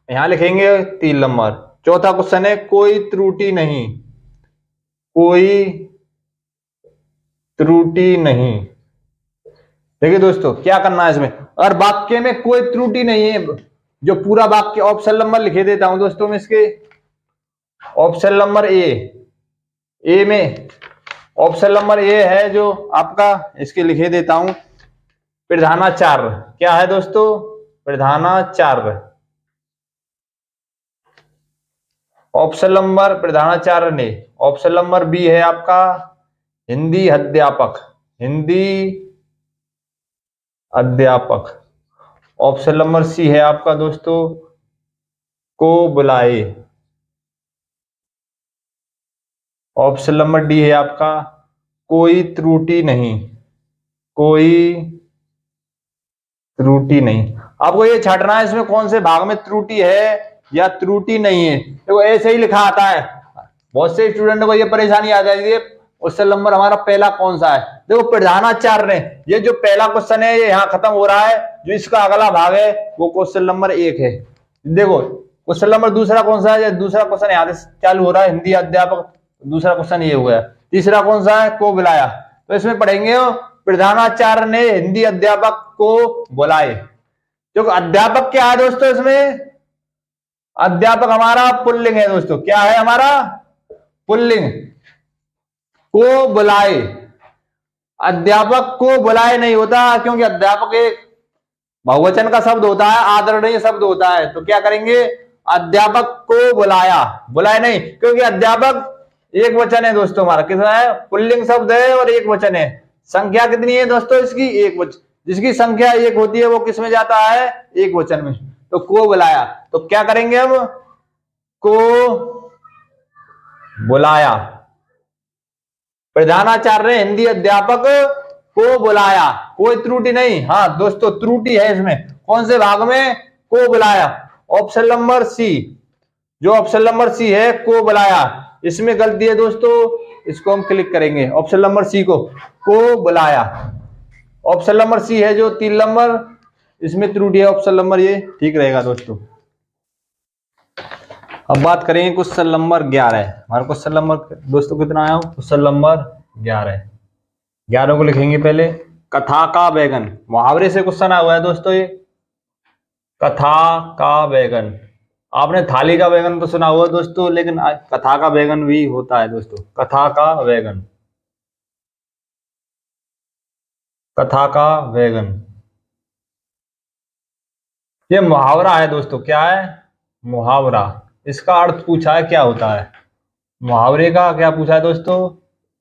Speaker 1: यहां लिखेंगे 3 नंबर। चौथा क्वेश्चन है कोई त्रुटि नहीं, कोई त्रुटि नहीं। देखिए दोस्तों क्या करना है इसमें, और वाक्य में कोई त्रुटि नहीं है, जो पूरा वाक्य, ऑप्शन नंबर लिखे देता हूं दोस्तों मैं इसके, ऑप्शन नंबर ए में ऑप्शन नंबर ए है जो आपका, इसके लिखे देता हूं, प्रधानाचार्य। क्या है दोस्तों, प्रधानाचार्य। ऑप्शन नंबर प्रधानाचार्य ने, ऑप्शन नंबर बी है आपका हिंदी अध्यापक, हिंदी अध्यापक। ऑप्शन नंबर सी है आपका दोस्तों को बुलाए। ऑप्शन नंबर डी है आपका कोई त्रुटि नहीं, कोई त्रुटि नहीं। आपको ये छांटना है इसमें कौन से भाग में त्रुटि है या त्रुटि नहीं है। देखो ऐसे ही लिखा आता है, बहुत से स्टूडेंट को ये परेशानी आ जाती है क्वेश्चन नंबर हमारा पहला कौन सा है। देखो प्रधानाचार्य ने, ये जो पहला क्वेश्चन है ये यहाँ खत्म हो रहा है, जो इसका अगला भाग है वो क्वेश्चन नंबर 1 है। देखो क्वेश्चन नंबर दूसरा कौन सा है, दूसरा क्वेश्चन यहाँ से चालू हो रहा है हिंदी अध्यापक, दूसरा क्वेश्चन ये हुआ है। तीसरा कौन सा है, को बुलाया, तो इसमें पढ़ेंगे प्रधानाचार्य ने हिंदी अध्यापक को बुलाए। जो अध्यापक क्या है दोस्तों, इसमें अध्यापक हमारा पुल्लिंग है दोस्तों, क्या है हमारा पुल्लिंग। को बुलाए, अध्यापक को बुलाए नहीं होता, क्योंकि अध्यापक एक बहुवचन का शब्द होता है, आदरणीय शब्द होता है। तो क्या करेंगे, अध्यापक को बुलाया, बुलाए नहीं, क्योंकि अध्यापक एक वचन है दोस्तों हमारा, कितना है, पुल्लिंग शब्द है और एक वचन है। संख्या कितनी है दोस्तों इसकी, एक वचन, जिसकी संख्या एक होती है वो किस में जाता है, एक वचन में। तो को बुलाया, तो क्या करेंगे हम, को बुलाया, प्रधानाचार्य ने हिंदी अध्यापक को बुलाया, कोई त्रुटि नहीं। हाँ दोस्तों त्रुटि है इसमें, कौन से भाग में, को बुलाया, ऑप्शन नंबर सी, जो ऑप्शन नंबर सी है को बुलाया, इसमें गलती है दोस्तों, इसको हम क्लिक करेंगे ऑप्शन नंबर सी को बुलाया। ऑप्शन नंबर सी है जो 3 नंबर, इसमें त्रुटि है ऑप्शन नंबर, ये ठीक रहेगा दोस्तों। अब बात करेंगे क्वेश्चन नंबर 11। हमारा क्वेश्चन नंबर दोस्तों कितना आया, क्वेश्चन नंबर 11 को लिखेंगे पहले। कथा का बैगन, मुहावरे से क्वेश्चन आया हुआ है दोस्तों ये। कथा का बैगन, आपने थाली का बैगन तो सुना हुआ दोस्तों, लेकिन कथा का बैगन भी होता है दोस्तों। कथा का बैगन, कथा का बैगन, ये मुहावरा है दोस्तों। क्या है, मुहावरा। इसका अर्थ पूछा है क्या होता है, मुहावरे का क्या पूछा है दोस्तों,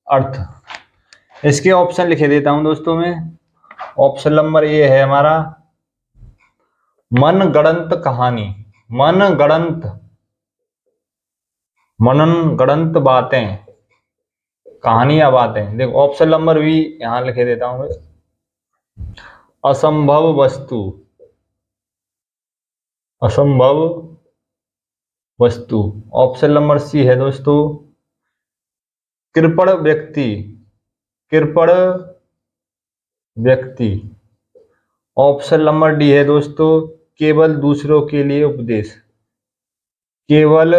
Speaker 1: अर्थ। इसके ऑप्शन लिखे देता हूं दोस्तों मैं। ऑप्शन नंबर ये है हमारा मनगढ़ंत कहानी, मनगढ़ंत बातें, कहानियां बातें। देखो ऑप्शन नंबर भी यहां लिखे देता हूं मैं, असंभव वस्तु, असंभव वस्तु। ऑप्शन नंबर सी है दोस्तों कृपण व्यक्ति, कृपण व्यक्ति। ऑप्शन नंबर डी है दोस्तों केवल दूसरों के लिए उपदेश, केवल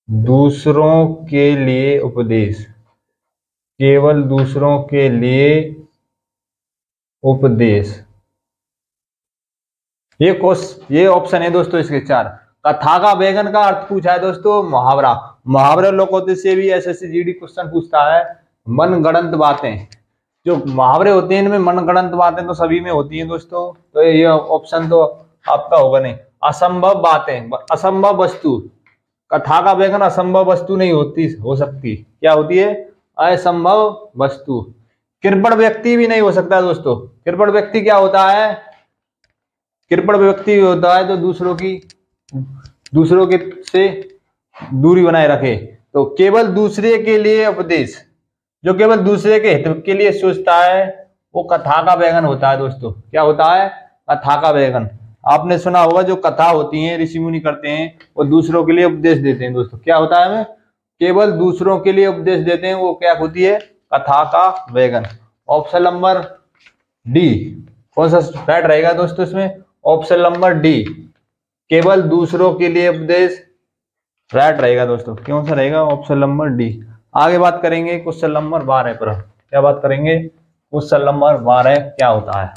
Speaker 1: दूसरों के लिए उपदेश, केवल दूसरों के लिए उपदेश। ये ऑप्शन है दोस्तों इसके 4। कथा का बैगन का अर्थ पूछा है दोस्तों मुहावरा, मुहावरे लोकोक्ति से भी एसएससी जीडी क्वेश्चन पूछता है। मनगढ़ंत बातें, जो मुहावरे होते हैं इनमें मनगढ़ंत बातें तो सभी में होती हैं दोस्तों, तो ये ऑप्शन तो आपका होगा नहीं। असंभव बातें, असंभव वस्तु, कथा का बैगन असंभव वस्तु नहीं होती, हो सकती, क्या होती है, असंभव वस्तु। कृपण व्यक्ति भी नहीं हो सकता दोस्तों। कृपण व्यक्ति क्या होता है, कृपण व्यक्ति होता है तो दूसरों के से दूरी बनाए रखे। तो केवल दूसरे के लिए उपदेश, जो केवल दूसरे के हित के लिए सोचता है वो कथा का बैगन होता है दोस्तों। क्या होता है, कथा का बैगन। आपने सुना होगा जो कथा होती है ऋषि मुनि करते हैं वो दूसरों के लिए उपदेश देते हैं दोस्तों। क्या होता है, हमें केवल दूसरों के लिए उपदेश देते हैं, वो क्या होती है, कथा का बैगन। ऑप्शन नंबर डी कौन सा राइट रहेगा दोस्तों इसमें, ऑप्शन नंबर डी केवल दूसरों के लिए उपदेश राइट रहेगा दोस्तों। कौन सा रहेगा, ऑप्शन नंबर डी। आगे बात करेंगे क्वेश्चन नंबर 12 पर। क्या बात करेंगे, क्वेश्चन नंबर 12 क्या होता है।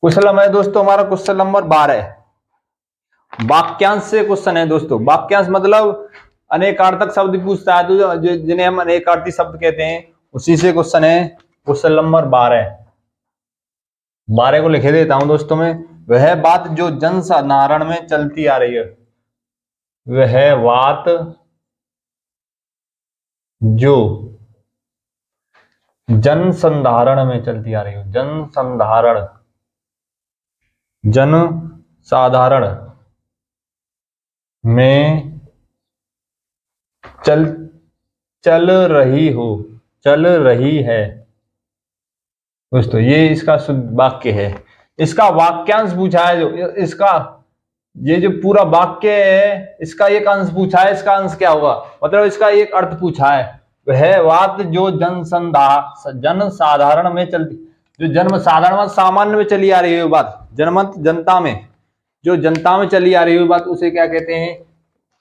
Speaker 1: क्वेश्चन नंबर दोस्तों हमारा क्वेश्चन नंबर 12 वाक्यांश से क्वेश्चन है दोस्तों। वाक्यांश मतलब अनेकार्थक शब्द पूछता है, तो जिन्हें हम अनेकार्थी शब्द कहते हैं, उसी से क्वेश्चन है। क्वेश्चन नंबर 12 को लिखे देता हूं दोस्तों मैं। वह बात जो जन साधारण में चलती आ रही है, वह बात जो जन संधारण में चलती आ रही है, जन साधारण में चल रही है दोस्तों। ये इसका शुद्ध वाक्य है। इसका वाक्यांश पूछा है, जो इसका ये जो पूरा वाक्य है इसका एक अंश पूछा है, इसका अंश क्या होगा, मतलब इसका एक अर्थ पूछा है। वह बात जो जन साधारण में चलती, जो जन्म साधारण सामान्य में चली आ रही है बात, जनमत जनता में, जो जनता में चली आ रही है बात, उसे क्या कहते हैं,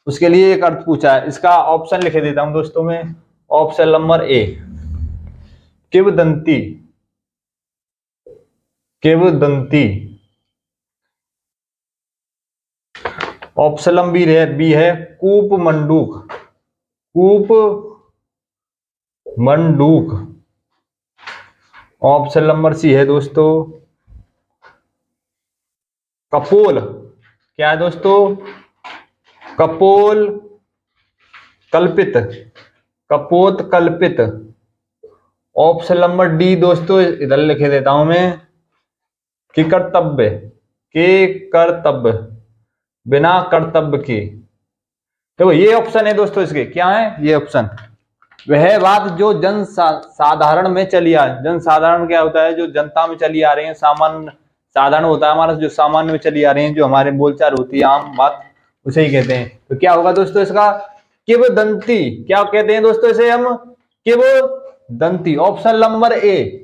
Speaker 1: उसके लिए एक अर्थ पूछा है। इसका ऑप्शन लिखे देता हूं दोस्तों में। ऑप्शन नंबर ए किंवदंती, ऑप्शन नंबर बी है कूप मंडूक, ऑप्शन नंबर सी है दोस्तों कपोल, क्या है दोस्तों, कपोत कल्पित। ऑप्शन नंबर डी दोस्तों इधर लिखे देता हूं मैं कि कर्तव्य, बिना कर्तव्य के। देखो ये ऑप्शन है दोस्तों, इसके क्या है ये ऑप्शन। वह बात जो जन साधारण में चली आ, जन साधारण क्या होता है, जो जनता में चली आ रही है, सामान्य साधारण होता है हमारा जो सामान्य में चली आ रही है, जो हमारे बोलचाल होती है आम बात, उसे ही कहते हैं। तो क्या होगा दोस्तों इसका किंवदंती, क्या कहते हैं दोस्तों इसे हम, किंवदंती। ऑप्शन नंबर ए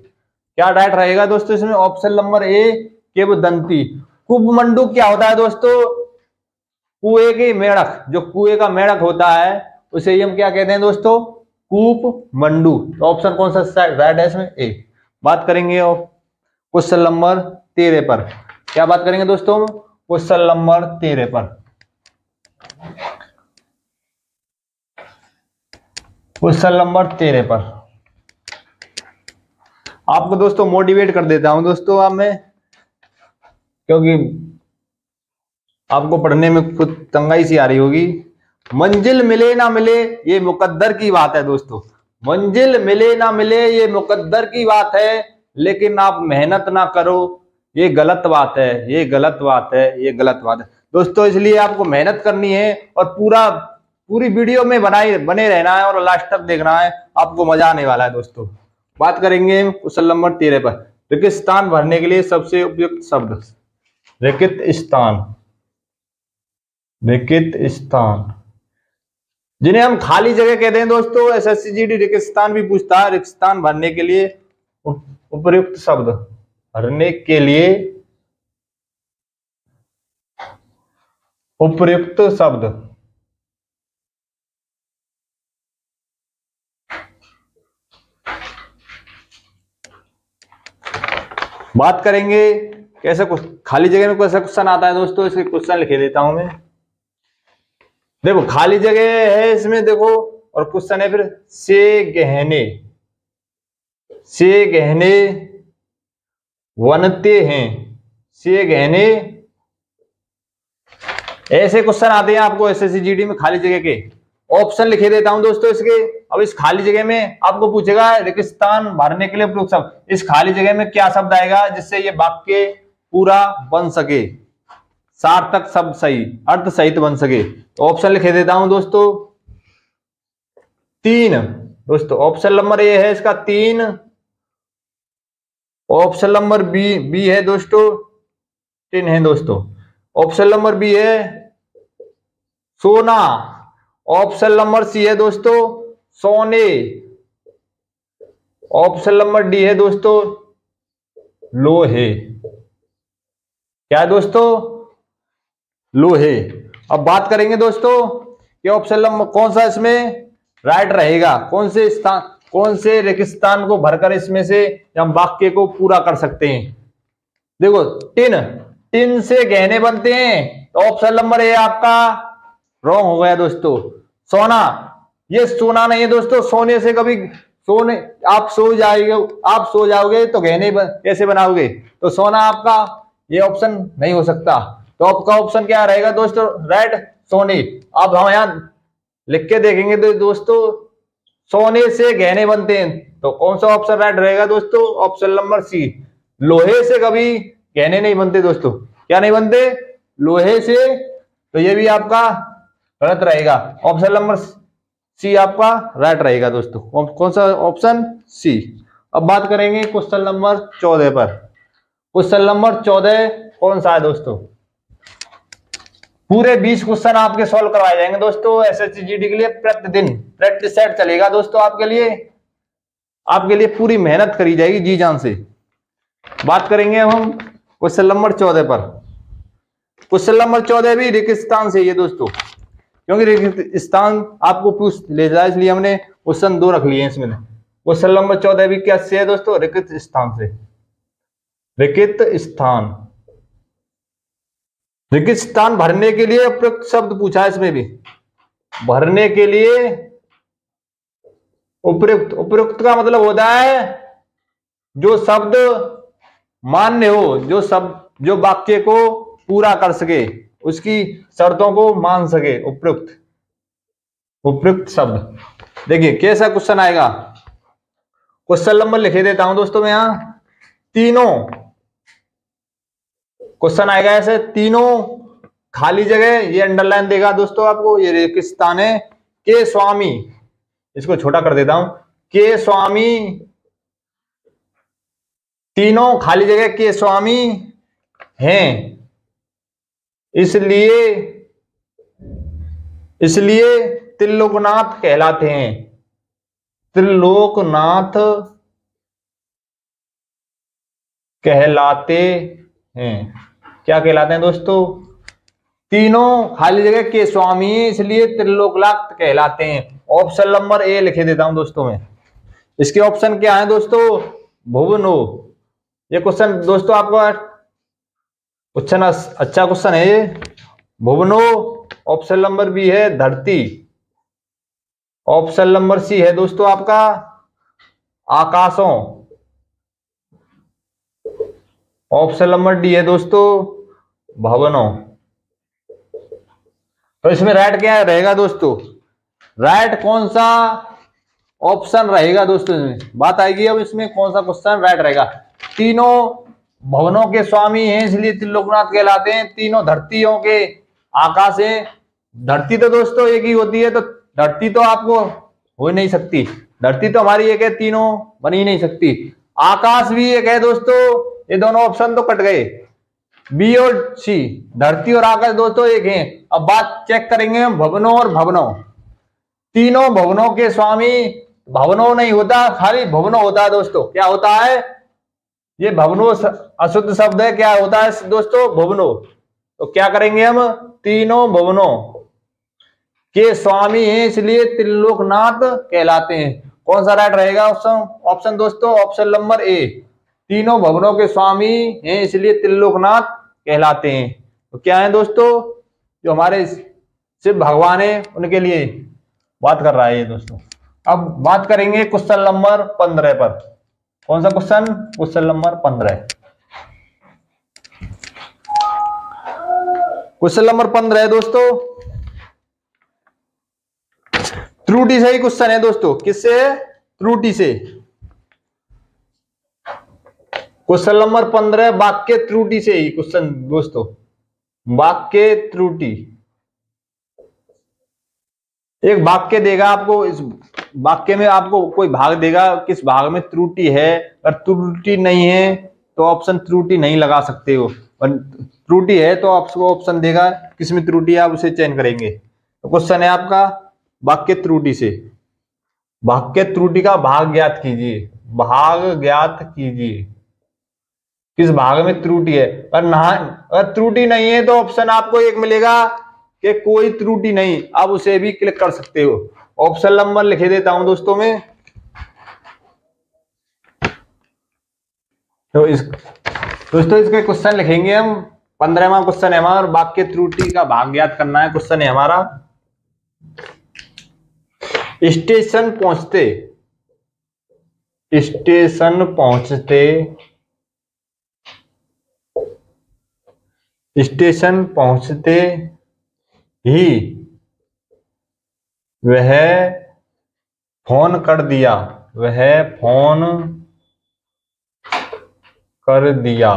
Speaker 1: क्या राइट रहेगा दोस्तों इसमें, ऑप्शन नंबर ए किंवदंती। कूपमंडूक क्या होता है दोस्तों, कुएं की मेढक, जो कुएं का मेढक होता है उसे हम क्या कहते हैं दोस्तों, कूप मंडू। तो ऑप्शन कौन सा राइट है इसमें, ए। बात करेंगे क्वेश्चन नंबर 13 पर। क्या बात करेंगे दोस्तों, क्वेश्चन नंबर 13 पर। क्वेश्चन नंबर 13 पर आपको दोस्तों मोटिवेट कर देता हूं दोस्तों अब मैं, क्योंकि आपको पढ़ने में कुछ तंगाई सी आ रही होगी। मंजिल मिले ना मिले ये मुकद्दर की बात है दोस्तों, मंजिल मिले ना मिले ये मुकद्दर की बात है, लेकिन आप मेहनत ना करो ये गलत बात है, ये गलत बात है, ये गलत बात है दोस्तों। इसलिए आपको मेहनत करनी है और पूरी वीडियो में बने रहना है और लास्ट तक देखना है, आपको मजा आने वाला है दोस्तों। बात करेंगे क्वेश्चन नंबर 13 पर। रिक्त स्थान भरने के लिए सबसे उपयुक्त शब्द, रिक्त स्थान जिन्हें हम खाली जगह कहते हैं दोस्तों। एसएससी जीडी रिक्त स्थान भी पूछता है, रिक्त स्थान भरने के लिए उपयुक्त शब्द, भरने के लिए उपयुक्त शब्द। बात करेंगे कैसे खाली जगह में कैसा क्वेश्चन आता है दोस्तों, इसके क्वेश्चन लिखे देता हूं मैं। देखो खाली जगह है इसमें, देखो और क्वेश्चन है फिर से गहने बनते हैं, से गहने, ऐसे क्वेश्चन आते हैं आपको एसएससी जीडी में खाली जगह के। ऑप्शन लिखे देता हूं दोस्तों इसके। अब इस खाली जगह में आपको पूछेगा रिक्त स्थान भरने के लिए उपयुक्त शब्द, इस खाली जगह में क्या शब्द आएगा जिससे ये वाक्य पूरा बन सके, सार्थक शब्द सही, अर्थ सहित बन सके। तो ऑप्शन लिखे देता हूं दोस्तों 3 दोस्तों। ऑप्शन नंबर ए है इसका 3, ऑप्शन नंबर बी है दोस्तों 10 है दोस्तों। ऑप्शन नंबर बी है सोना, ऑप्शन नंबर सी है दोस्तों सोने, ऑप्शन नंबर डी है दोस्तों लोहे। क्या है दोस्तों, लोहे। अब बात करेंगे दोस्तों कि ऑप्शन नंबर कौन सा इसमें राइट रहेगा, कौन से रिक्त स्थान को भरकर इसमें से हम वाक्य को पूरा कर सकते हैं। देखो टिन से गहने बनते हैं, तो ऑप्शन नंबर ए आपका रॉन्ग हो गया दोस्तों। सोना, ये सोना नहीं है दोस्तों, सोने से कभी सोने आप सो जाओगे तो गहने कैसे बनाओगे, तो सोना आपका ये ऑप्शन नहीं हो सकता। तो आपका ऑप्शन क्या रहेगा दोस्तों, रेड सोने। अब हम यहाँ लिख के देखेंगे तो दोस्तों सोने से गहने बनते हैं, तो कौन सा ऑप्शन राइट रहेगा दोस्तों, ऑप्शन नंबर सी। लोहे से कभी गहने नहीं बनते दोस्तों, क्या नहीं बनते, लोहे से। तो ये भी आपका गलत रहेगा, ऑप्शन नंबर सी आपका राइट रहेगा दोस्तों। कौन सा ऑप्शन, सी। अब बात करेंगे क्वेश्चन नंबर 14 पर। क्वेश्चन नंबर 14 कौन सा है दोस्तों, पूरे 20 क्वेश्चन आपके सॉल्व करवाए जाएंगे दोस्तों एसएससी जीडी के लिए। प्रतिदिन प्रैक्टिस सेट चलेगा दोस्तों आपके लिए पूरी मेहनत करी जाएगी जी जान से। बात करेंगे हम क्वेश्चन नंबर 14 पर। क्वेश्चन नंबर 14 भी रेगिस्तान से ये दोस्तों, क्योंकि रेगिस्तान आपको पूछ ले जाए इसलिए हमने क्वेश्चन 2 रख लिए इसमें। क्वेश्चन नंबर 14 भी क्या से है दोस्तों, रेगिस्तान से। रेगिस्तान, रेगिस्तान भरने के लिए उपयुक्त शब्द पूछा है इसमें भी। भरने के लिए उपयुक्त, उपयुक्त का मतलब होता है जो शब्द मान्य हो, जो शब्द जो वाक्य को पूरा कर सके, उसकी शर्तों को मान सके, उपयुक्त, उपयुक्त शब्द। देखिए कैसा क्वेश्चन आएगा, क्वेश्चन नंबर लिखे देता हूं दोस्तों मैं यहां। तीनों क्वेश्चन आएगा ऐसे, तीनों खाली जगह, ये अंडरलाइन देगा दोस्तों आपको, ये रेगिस्तान है। के स्वामी, इसको छोटा कर देता हूं, के स्वामी, तीनों खाली जगह के स्वामी हैं, इसलिए त्रिलोकनाथ कहलाते हैं। त्रिलोकनाथ कहलाते हैं, क्या कहलाते हैं दोस्तों, तीनों खाली जगह के स्वामी इसलिए त्रिलोकनाथ कहलाते हैं। ऑप्शन नंबर ए लिखे देता हूं दोस्तों मैं। इसके ऑप्शन क्या है दोस्तों, भुवनो। ये क्वेश्चन दोस्तों आपका क्वेश्चन अच्छा क्वेश्चन है ये, भुवनो। ऑप्शन नंबर बी है धरती। ऑप्शन नंबर सी है दोस्तों आपका आकाशों। ऑप्शन नंबर डी है दोस्तों भवनों। तो इसमें राइट क्या रहेगा दोस्तों, राइट कौन सा ऑप्शन रहेगा दोस्तों, इसमें बात आएगी अब इसमें कौन सा क्वेश्चन राइट रहेगा। तीनों भवनों के स्वामी हैं इसलिए त्रिलोकनाथ कहलाते हैं। तीनों धरतियों के आकाश है। धरती तो दोस्तों एक ही होती है, तो धरती तो आपको हो नहीं सकती, धरती तो हमारी एक है, तीनों बन ही नहीं सकती। आकाश भी एक है दोस्तों, ये दोनों ऑप्शन तो कट गए, बी और सी। धरती और आकाश दोस्तों एक हैं। अब बात चेक करेंगे हम भवनों और भवनों। तीनों भवनों के स्वामी, भवनों नहीं होता, खाली भवनों होता है दोस्तों। क्या होता है ये भवनों अशुद्ध शब्द है, क्या होता है दोस्तों, भवनों। तो क्या करेंगे हम, तीनों भवनों के स्वामी हैं इसलिए त्रिलोकनाथ कहलाते हैं। कौन सा राइट रहेगा ऑप्शन, ऑप्शन दोस्तों ऑप्शन नंबर ए, तीनों भवनों के स्वामी हैं इसलिए त्रिलोकनाथ कहलाते हैं। तो क्या है दोस्तों, जो हमारे शिव भगवान है उनके लिए बात कर रहा है ये दोस्तों। अब बात करेंगे क्वेश्चन नंबर 15 पर। कौन सा question, question number 15। Question number 15 है दोस्तों, त्रुटि से ही क्वेश्चन है दोस्तों। किससे, त्रुटि से। क्वेश्चन नंबर 15 वाक्य त्रुटि से ही क्वेश्चन दोस्तों, वाक्य त्रुटि। एक वाक्य देगा आपको, इस वाक्य में आपको कोई भाग देगा, किस भाग में त्रुटि है, अगर त्रुटि नहीं है तो ऑप्शन त्रुटि नहीं लगा सकते हो, और त्रुटि है तो आपको ऑप्शन देगा किसमें त्रुटि है, आप उसे चयन करेंगे। तो क्वेश्चन है आपका वाक्य त्रुटि से। वाक्य त्रुटि का भाग ज्ञात कीजिए, भाग ज्ञात कीजिए, किस भाग में त्रुटि है। अगर त्रुटि नहीं है तो ऑप्शन आपको एक मिलेगा कि कोई त्रुटि नहीं, आप उसे भी क्लिक कर सकते हो। ऑप्शन नंबर लिखे देता हूं दोस्तों में। तो दोस्तों इसके क्वेश्चन लिखेंगे हम। 15वां क्वेश्चन है हमारा, वाक्य त्रुटि का भाग ज्ञात करना है क्वेश्चन है हमारा। स्टेशन पहुंचते, स्टेशन पहुंचते स्टेशन पहुंचते ही वह फोन कर दिया, वह फोन कर दिया।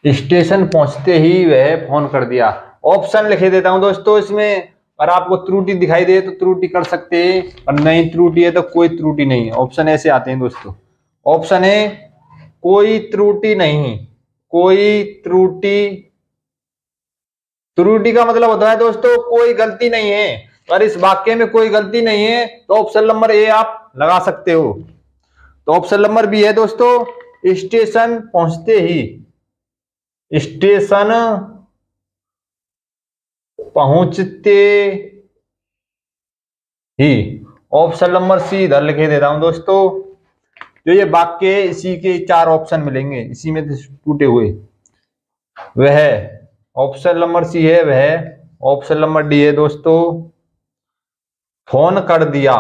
Speaker 1: स्टेशन पहुंचते ही वह फोन कर दिया। ऑप्शन लिखे देता हूं दोस्तों इसमें, और आपको त्रुटि दिखाई दे तो त्रुटि कर सकते हैं, और नहीं त्रुटि है तो कोई त्रुटि नहीं है। ऑप्शन ऐसे आते हैं दोस्तों। ऑप्शन है कोई त्रुटि नहीं, कोई त्रुटि। त्रुटि का मतलब होता है दोस्तों कोई गलती नहीं है। अगर इस वाक्य में कोई गलती नहीं है तो ऑप्शन नंबर ए आप लगा सकते हो। तो ऑप्शन नंबर बी है दोस्तों, स्टेशन पहुंचते ही, स्टेशन पहुंचते ही। ऑप्शन नंबर सी इधर लिखे देता हूं दोस्तों। जो ये वाक्य इसी के 4 ऑप्शन मिलेंगे, इसी में टूटे हुए। वह ऑप्शन नंबर सी है वह। ऑप्शन नंबर डी है दोस्तों, फोन कर दिया,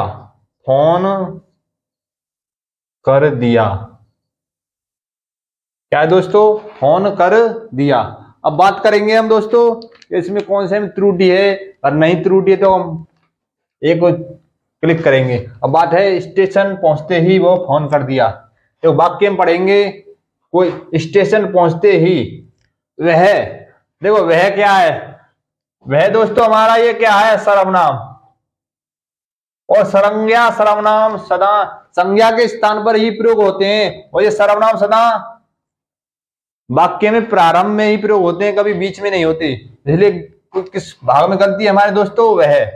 Speaker 1: फोन कर दिया। क्या है दोस्तों, फोन कर दिया। अब बात करेंगे हम दोस्तों इसमें कौन से में त्रुटि है और नहीं त्रुटि है, तो हम एक क्लिक करेंगे। अब बात है स्टेशन पहुंचते ही वो फोन कर दिया। तो वाक्य में पढ़ेंगे कोई स्टेशन पहुंचते ही वह, देखो वह क्या है, वह दोस्तों हमारा ये क्या है, सर्वनाम। और संज्ञा सर्वनाम सदा संज्ञा के स्थान पर ही प्रयोग होते हैं, और ये सर्वनाम सदा वाक्य में प्रारंभ में ही प्रयोग होते हैं, कभी बीच में नहीं होते। इसलिए किस भाग में गलती है हमारे दोस्तों, वह।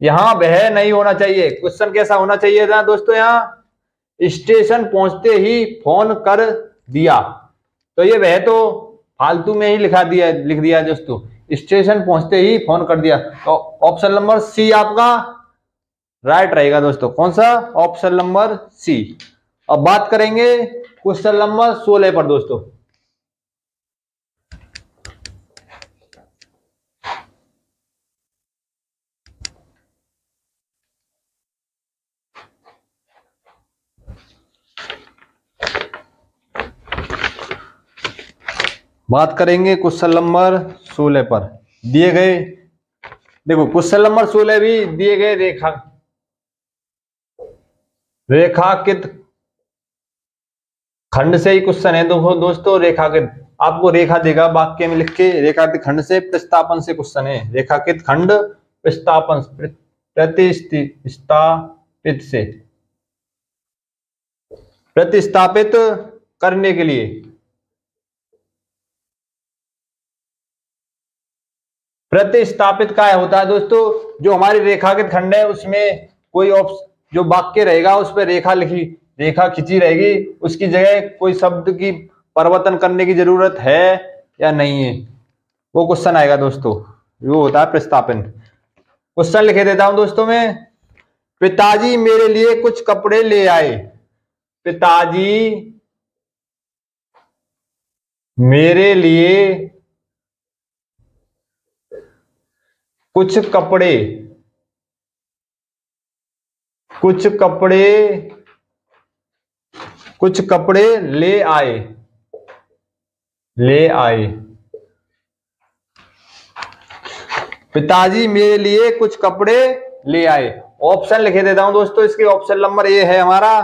Speaker 1: यहां वह नहीं होना चाहिए। क्वेश्चन कैसा होना चाहिए था दोस्तों, यहां स्टेशन पहुंचते ही फोन कर दिया। तो ये वह तो फालतू में ही लिख दिया दोस्तों, स्टेशन पहुंचते ही फोन कर दिया। तो ऑप्शन नंबर सी आपका राइट रहेगा दोस्तों। कौन सा, ऑप्शन नंबर सी। अब बात करेंगे क्वेश्चन नंबर 16 पर दोस्तों। बात करेंगे क्वेश्चन नंबर 16 पर। दिए गए, देखो क्वेश्चन नंबर 16 भी दिए गए रेखाकित खंड से ही क्वेश्चन है। देखो दोस्तों रेखाकित, आपको रेखा देगा वाक्य में लिख के, रेखाकित खंड से प्रतिस्थापन से क्वेश्चन है। रेखाकित खंड प्रतिस्थापन, प्रतिस्थापित से, प्रतिस्थापित करने के लिए। प्रतिस्थापित क्या होता है दोस्तों, जो हमारी रेखाकित खंड है उसमें कोई जो वाक्य रहेगा उस पर रेखा खिंची रहेगी, उसकी जगह कोई शब्द की परिवर्तन करने की जरूरत है या नहीं है, वो क्वेश्चन आएगा दोस्तों। वो होता है प्रतिस्थापन। क्वेश्चन लिखे देता हूं दोस्तों मैं। पिताजी मेरे लिए कुछ कपड़े ले आए। पिताजी मेरे लिए कुछ कपड़े ले आए, पिताजी मेरे लिए कुछ कपड़े ले आए। ऑप्शन लिखे देता हूं दोस्तों इसके। ऑप्शन नंबर ए है हमारा,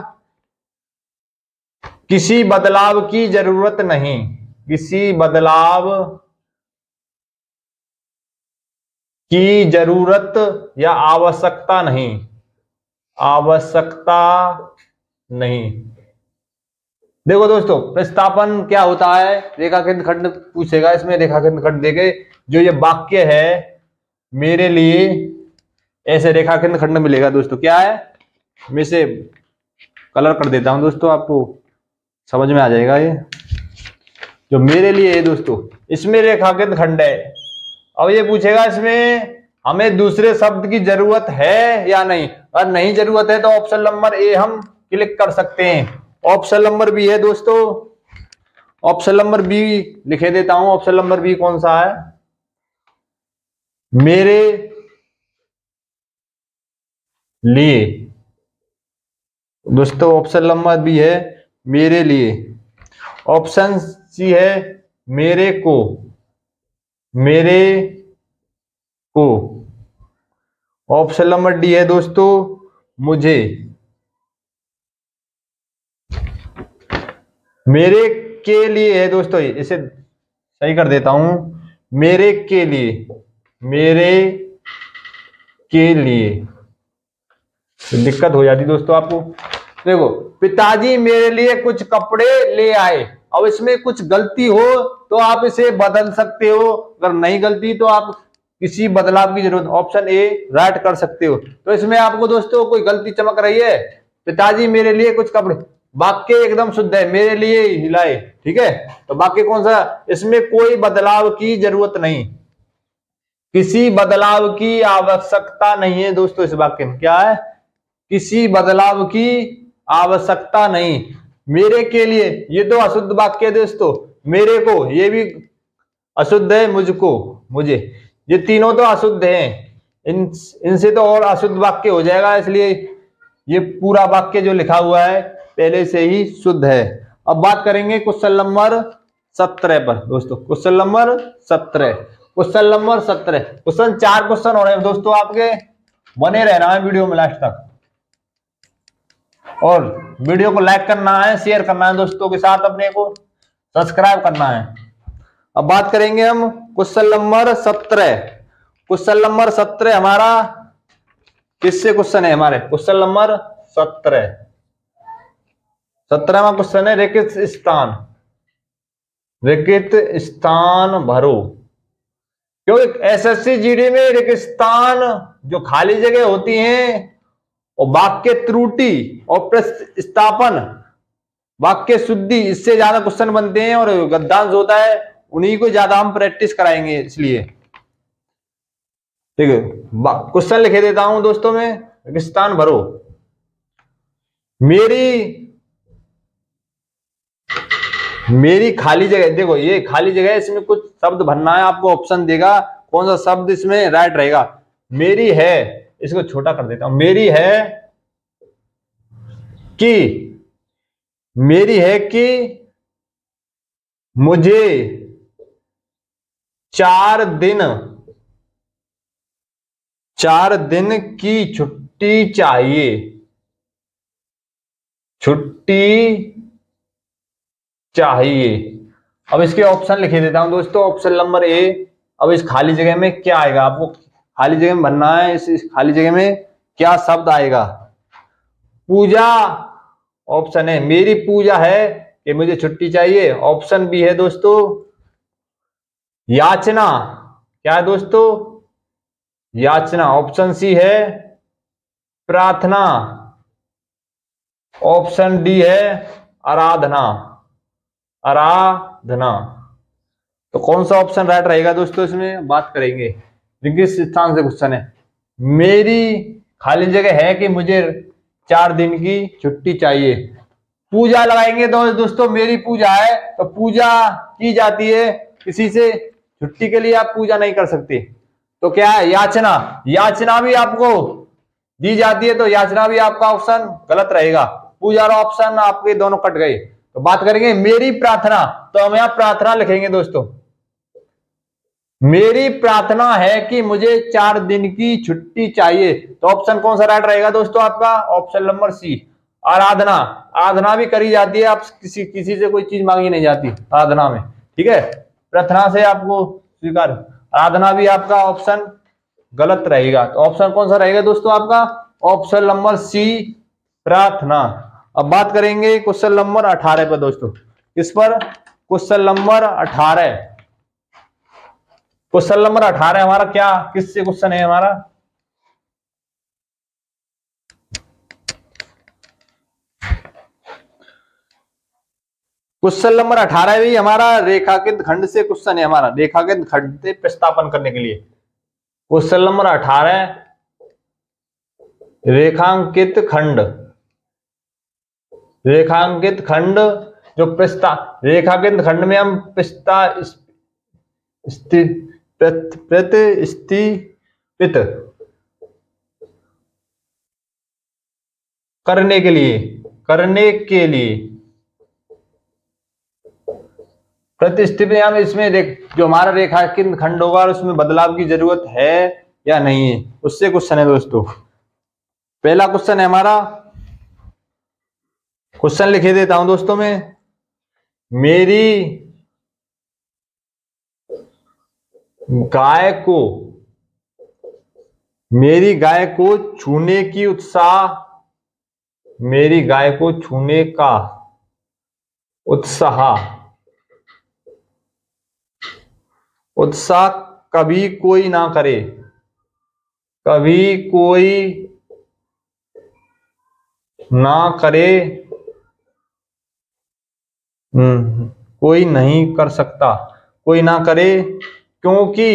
Speaker 1: किसी बदलाव की जरूरत नहीं, किसी बदलाव की जरूरत या आवश्यकता नहीं, आवश्यकता नहीं। देखो दोस्तों प्रतिस्थापन क्या होता है, रेखाखंड खंड पूछेगा इसमें, रेखाखंड खंड देके जो ये वाक्य है मेरे लिए, ऐसे रेखाखंड खंड मिलेगा दोस्तों। क्या है, मैं इसे कलर कर देता हूं दोस्तों, आपको समझ में आ जाएगा। ये जो मेरे लिए है दोस्तों, इसमें रेखाखंड खंड है। अब ये पूछेगा इसमें हमें दूसरे शब्द की जरूरत है या नहीं, अगर नहीं जरूरत है तो ऑप्शन नंबर ए हम क्लिक कर सकते हैं। ऑप्शन नंबर बी है दोस्तों। ऑप्शन नंबर बी लिखे देता हूं। ऑप्शन नंबर बी कौन सा है, मेरे लिए दोस्तों। ऑप्शन नंबर बी है मेरे लिए। ऑप्शन सी है मेरे को, मेरे को। ऑप्शन नंबर डी है दोस्तों, मुझे। मेरे के लिए है दोस्तों, इसे सही कर देता हूं, मेरे के लिए, मेरे के लिए। तो दिक्कत हो जाती दोस्तों आपको। देखो, पिताजी मेरे लिए कुछ कपड़े ले आए। अब इसमें कुछ गलती हो तो आप इसे बदल सकते हो, अगर नहीं गलती तो आप किसी बदलाव की जरूरत, ऑप्शन ए राइट कर सकते हो। तो इसमें आपको दोस्तों कोई गलती चमक रही है, पिताजी मेरे लिए कुछ कपड़े, वाक्य एकदम शुद्ध है, मेरे लिए हिलाए, ठीक है। तो वाक्य कौन सा, इसमें कोई बदलाव की जरूरत नहीं, किसी बदलाव की आवश्यकता नहीं है दोस्तों। इस वाक्य में क्या है, किसी बदलाव की आवश्यकता नहीं। मेरे के लिए, ये तो अशुद्ध वाक्य है दोस्तों। मेरे को, ये भी अशुद्ध है। मुझको, मुझे, ये तीनों तो अशुद्ध हैं। इनसे तो और अशुद्ध वाक्य हो जाएगा, इसलिए ये पूरा वाक्य जो लिखा हुआ है पहले से ही शुद्ध है। अब बात करेंगे क्वेश्चन नंबर 17 पर दोस्तों। Question number 17, question number 17। Question 4 question हो रहे हैं दोस्तों आपके, बने रहना है वीडियो में लास्ट तक, और वीडियो को लाइक करना है, शेयर करना है दोस्तों के साथ, अपने को सब्सक्राइब करना है। अब बात करेंगे हम क्वेश्चन नंबर 17। क्वेश्चन नंबर 17 हमारा किससे क्वेश्चन है, हमारे क्वेश्चन नंबर 17, 17वां क्वेश्चन है, रिक्त स्थान, रिक्त स्थान भरो। क्योंकि एसएससी जीडी में रिक्त स्थान, जो खाली जगह होती हैं, और वाक्य त्रुटि और प्रतिस्थापन, वाक्य शुद्धि, इससे ज्यादा क्वेश्चन बनते हैं, और गद्यांश होता है, उन्हीं को ज्यादा हम प्रैक्टिस कराएंगे। इसलिए ठीक है, क्वेश्चन लिखे देता हूं दोस्तों में, स्थान भरो। मेरी खाली जगह, देखो ये खाली जगह है, इसमें कुछ शब्द भरना है आपको, ऑप्शन देगा कौन सा शब्द इसमें राइट रहेगा। मेरी है, इसको छोटा कर देता हूं, मेरी है कि, मेरी है कि मुझे 4 दिन की छुट्टी चाहिए, छुट्टी चाहिए। अब इसके ऑप्शन लिखे देता हूं दोस्तों, ऑप्शन नंबर ए। अब इस खाली जगह में क्या आएगा, आपको खाली जगह में बनना है, इस खाली जगह में क्या शब्द आएगा। पूजा ऑप्शन है, मेरी पूजा है कि मुझे छुट्टी चाहिए। ऑप्शन बी है दोस्तों, याचना, क्या है दोस्तों, याचना। ऑप्शन सी है प्रार्थना। ऑप्शन डी है आराधना, आराधना। तो कौन सा ऑप्शन राइट रहेगा दोस्तों, इसमें बात करेंगे। किस स्थान से क्वेश्चन है, मेरी खाली जगह है कि मुझे 4 दिन की छुट्टी चाहिए। पूजा लगाएंगे तो दोस्तों, मेरी पूजा है तो पूजा की जाती है, किसी से छुट्टी के लिए आप पूजा नहीं कर सकते। तो क्या है, याचना, याचना भी आपको दी जाती है, तो याचना भी आपका ऑप्शन गलत रहेगा। पूजा और ऑप्शन आपके दोनों कट गए। तो बात करेंगे मेरी प्रार्थना, तो हम यहां प्रार्थना लिखेंगे दोस्तों। मेरी प्रार्थना है कि मुझे 4 दिन की छुट्टी चाहिए। तो ऑप्शन कौन सा राइट रहेगा दोस्तों आपका, ऑप्शन नंबर सी, आराधना। आराधना भी करी जाती है, आप किसी से कोई चीज मांगी नहीं जाती आराधना में, ठीक है। प्रार्थना से आपको स्वीकार, आराधना भी आपका ऑप्शन गलत रहेगा। तो ऑप्शन कौन सा रहेगा दोस्तों आपका, ऑप्शन नंबर सी, प्रार्थना। अब बात करेंगे क्वेश्चन नंबर 18 पर दोस्तों। इस पर क्वेश्चन नंबर 18, क्वेश्चन नंबर 18 हमारा क्या, किससे क्वेश्चन है हमारा, क्वेश्चन नंबर 18 भी हमारा रेखांकित खंड से क्वेश्चन है हमारा, रेखांकित खंड से प्रस्तापन करने के लिए। क्वेश्चन नंबर 18, रेखांकित खंड, रेखांकित खंड जो रेखांकित खंड में हम प्रतिस्थापित करने के लिए प्रतिस्थापन में इसमें देख जो हमारा रेखांकित खंड होगा उसमें बदलाव की जरूरत है या नहीं है, उससे क्वेश्चन है दोस्तों। पहला क्वेश्चन है हमारा, क्वेश्चन लिखे देता हूं दोस्तों में। मेरी गाय को छूने की उत्साह, मेरी गाय को छूने का उत्साह कभी कोई ना करे, कभी कोई ना करे, कोई नहीं कर सकता, कोई ना करे, क्योंकि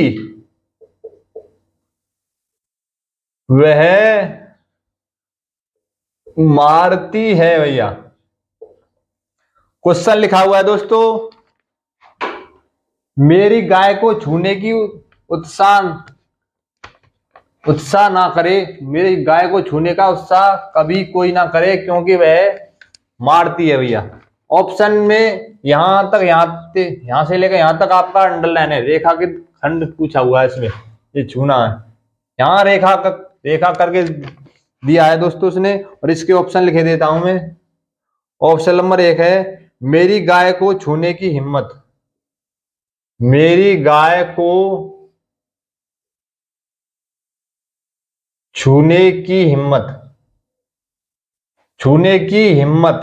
Speaker 1: वह मारती है। भैया क्वेश्चन लिखा हुआ है दोस्तों, मेरी गाय को छूने की उत्साह ना करे, मेरी गाय को छूने का उत्साह कभी कोई ना करे क्योंकि वह मारती है। भैया ऑप्शन में यहां से लेकर यहां तक आपका अंडरलाइन है, रेखा के खंड पूछा हुआ है इसमें, ये छूना है, यहां रेखा करके दिया है दोस्तों उसने, और इसके ऑप्शन लिखे देता हूं मैं। ऑप्शन नंबर 1 है मेरी गाय को छूने की हिम्मत, मेरी गाय को छूने की हिम्मत, छूने की हिम्मत।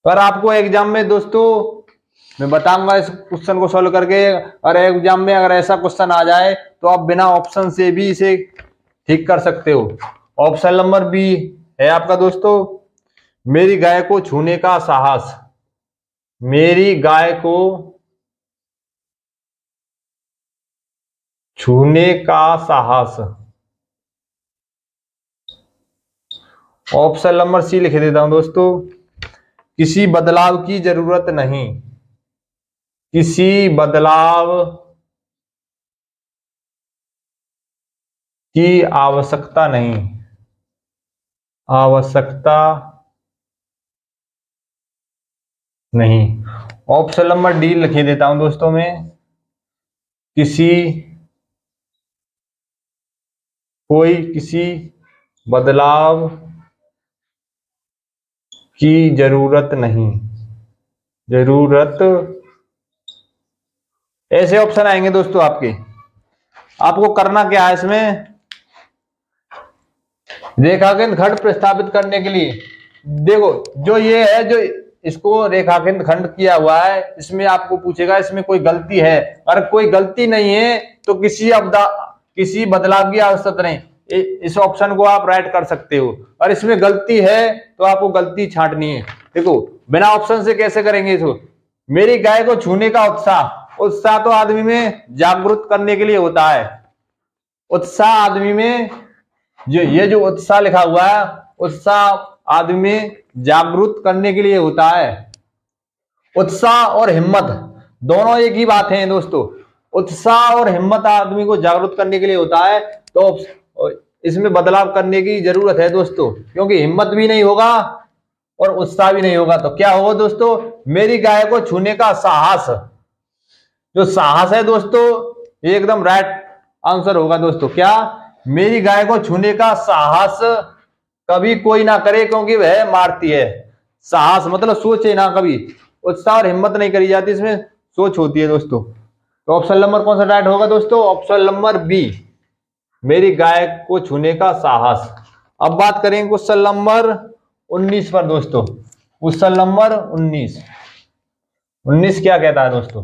Speaker 1: पर आपको एग्जाम में दोस्तों मैं बताऊंगा इस क्वेश्चन को सॉल्व करके, और एग्जाम में अगर ऐसा क्वेश्चन आ जाए तो आप बिना ऑप्शन से भी इसे ठीक कर सकते हो। ऑप्शन नंबर बी है आपका दोस्तों, मेरी गाय को छूने का साहस, मेरी गाय को छूने का साहस। ऑप्शन नंबर सी लिख देता हूं दोस्तों, किसी बदलाव की जरूरत नहीं, किसी बदलाव की आवश्यकता नहीं, आवश्यकता नहीं। ऑप्शन नंबर डी लिख देता हूं दोस्तों में, किसी बदलाव की जरूरत नहीं, जरूरत। ऐसे ऑप्शन आएंगे दोस्तों आपके। आपको करना क्या है इसमें, रेखांकित खंड प्रस्तावित करने के लिए देखो जो ये है, जो इसको रेखांकित खंड किया हुआ है, इसमें आपको पूछेगा इसमें कोई गलती है, अगर कोई गलती नहीं है तो किसी बदलाव की आवश्यकता नहीं, इस ऑप्शन को आप राइट कर सकते हो। और इसमें गलती है तो आपको गलती छांटनी है। देखो बिना ऑप्शन से कैसे करेंगे इसको, मेरी गाय को छूने का उत्साह तो आदमी में जागरूक करने के लिए होता है, उत्साह आदमी में, जो उत्साह लिखा हुआ है, उत्साह आदमी में जागरूक करने के लिए होता है। उत्साह और हिम्मत दोनों एक ही बात है दोस्तों, उत्साह और हिम्मत आदमी को जागरूक करने के लिए होता है, तो इसमें बदलाव करने की जरूरत है दोस्तों, क्योंकि हिम्मत भी नहीं होगा और उत्साह भी नहीं होगा, तो क्या होगा दोस्तों, मेरी गाय को छूने का साहस। जो साहस है दोस्तों ये एकदम राइट आंसर होगा दोस्तों। क्या, मेरी गाय को छूने का साहस कभी कोई ना करे क्योंकि वह मारती है। साहस मतलब सोचे ना कभी, उत्साह और हिम्मत नहीं करी जाती, इसमें सोच होती है दोस्तों। तो ऑप्शन नंबर कौन सा राइट होगा दोस्तों, ऑप्शन नंबर बी, मेरी गाय को छूने का साहस। अब बात करेंगे क्वेश्चन नंबर 19 पर दोस्तों। क्वेश्चन नंबर 19 क्या कहता है दोस्तों,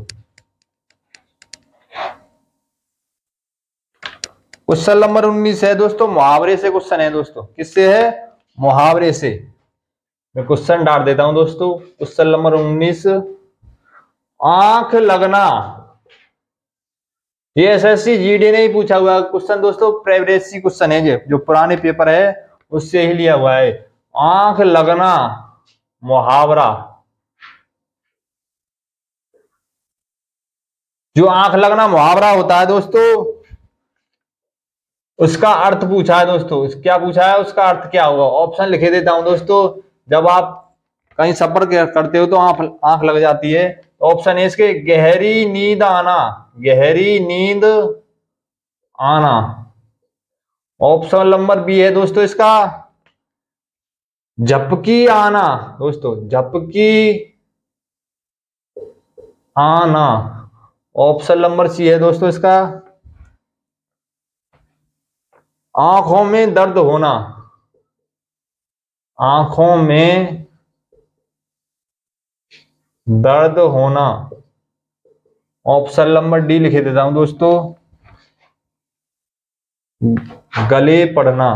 Speaker 1: क्वेश्चन नंबर 19 है दोस्तों, मुहावरे से क्वेश्चन है दोस्तों। किससे है, मुहावरे से। मैं क्वेश्चन डाल देता हूं दोस्तों। क्वेश्चन नंबर 19, आंख लगना। ये एसएससी जीडी नहीं पूछा हुआ क्वेश्चन दोस्तों, प्रेवरेसी क्वेश्चन है, जो पुराने पेपर है उससे ही लिया हुआ है। आंख लगना मुहावरा, जो आंख लगना मुहावरा होता है दोस्तों, उसका अर्थ पूछा है दोस्तों। क्या पूछा है, उसका अर्थ क्या होगा। ऑप्शन लिखे देता हूं दोस्तों। जब आप कहीं सफर करते हो तो आंख लग जाती है। ऑप्शन ए इसके गहरी नींद आना, गहरी नींद आना। ऑप्शन नंबर बी है दोस्तों इसका झपकी आना, दोस्तों झपकी आना। ऑप्शन नंबर सी है दोस्तों इसका आंखों में दर्द होना, आंखों में दर्द होना। ऑप्शन नंबर डी लिख देता हूं दोस्तों गले पड़ना,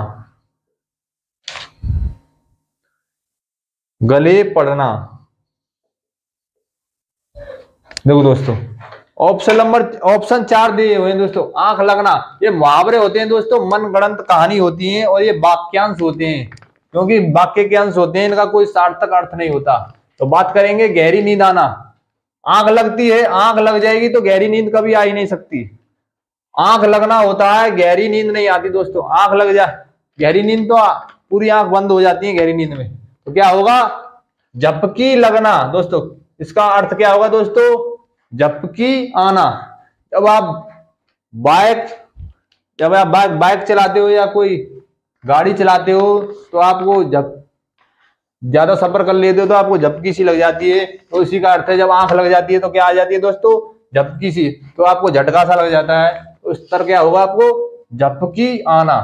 Speaker 1: गले पड़ना। देखो दोस्तों ऑप्शन 4 दिए हुए हैं दोस्तों। आंख लगना, ये मुहावरे होते हैं दोस्तों, मनगढ़ंत कहानी होती है और ये वाक्यांश होते हैं, क्योंकि वाक्य के अंश होते हैं, इनका कोई सार्थक अर्थ नहीं होता। तो बात करेंगे गहरी नींद आना। आंख लगती है, आंख लग जाएगी तो गहरी नींद कभी आ ही नहीं सकती। आंख लगना होता है, गहरी नींद नहीं आती दोस्तों। आंख लग जाए, गहरी नींद तो पूरी आंख बंद हो जाती है गहरी नींद में, तो क्या होगा झपकी लगना। दोस्तों इसका अर्थ क्या होगा दोस्तों झपकी आना। जब आप बाइक चलाते हो या कोई गाड़ी चलाते हो तो आपको ज्यादा सफर कर लेते हो तो आपको झपकी सी लग जाती है, तो इसी का अर्थ है जब आंख लग जाती है तो क्या आ जाती है दोस्तों झपकी सी, तो आपको झटका सा लग जाता है, तो इस तरह क्या होगा आपको झपकी आना।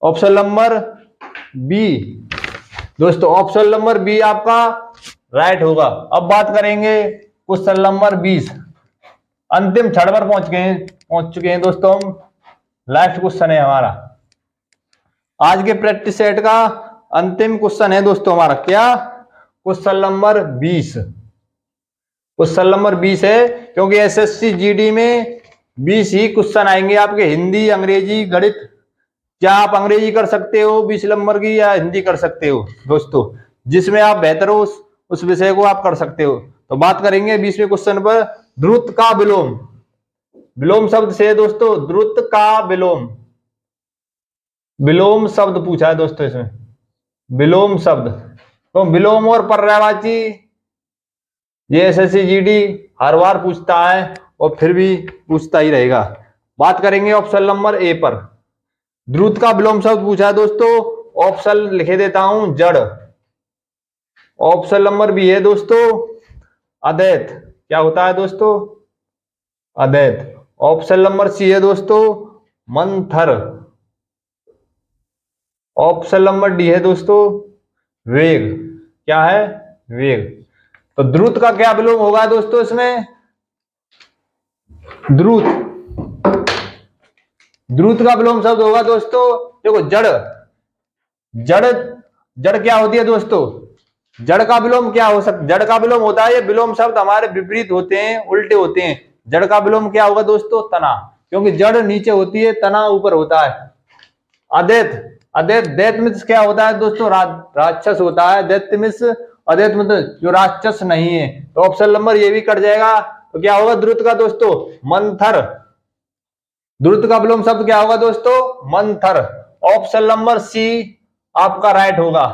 Speaker 1: ऑप्शन नंबर बी दोस्तों, ऑप्शन नंबर बी आपका राइट होगा। अब बात करेंगे क्वेश्चन नंबर 20। अंतिम क्षण पर पहुंच चुके हैं दोस्तों हम। लास्ट क्वेश्चन है हमारा आज के प्रैक्टिस सेट का अंतिम क्वेश्चन है दोस्तों हमारा। क्या क्वेश्चन नंबर 20, क्वेश्चन नंबर 20 है, क्योंकि एसएससी जीडी में 20 ही क्वेश्चन आएंगे आपके, हिंदी अंग्रेजी गणित। क्या आप अंग्रेजी कर सकते हो 20 नंबर की या हिंदी कर सकते हो दोस्तों, जिसमें आप बेहतर हो उस विषय को आप कर सकते हो। तो बात करेंगे 20वें क्वेश्चन पर द्रुत का विलोम। विलोम शब्द से दोस्तों द्रुत का विलोम, विलोम शब्द पूछा है दोस्तों इसमें, विलोम शब्द। तो विलोम और पर्यायवाची ये एसएससी जीडी हर बार पूछता है और फिर भी पूछता ही रहेगा। बात करेंगे ऑप्शन नंबर ए पर, द्रुत का विलोम शब्द पूछा है दोस्तों। ऑप्शन लिखे देता हूं जड़। ऑप्शन नंबर बी है दोस्तों अद्वैत। क्या होता है दोस्तों अद्वैत। ऑप्शन नंबर सी है दोस्तों मंथर। ऑप्शन नंबर डी है दोस्तों वेग। क्या है वेग। तो द्रुत का क्या विलोम होगा दोस्तों इसमें, द्रुत का विलोम शब्द होगा दोस्तों, देखो जड़। जड़ क्या होती है दोस्तों, जड़ का विलोम क्या हो सकता, जड़ का विलोम होता है, ये विलोम शब्द हमारे विपरीत होते हैं, उल्टे होते हैं। जड़ का विलोम क्या होगा दोस्तों तना, क्योंकि जड़ नीचे होती है तना ऊपर होता है। दैत्य मित्र क्या होता है दोस्तों राक्षस होता है, दैत्य मित्र अदैत्य मित्र जो राक्षस नहीं है। तो ऑप्शन नंबर ये भी कट जाएगा, तो क्या होगा द्रुत का दोस्तों मंथर। द्रुत का विलोम शब्द क्या होगा दोस्तों मंथर। ऑप्शन नंबर सी आपका राइट होगा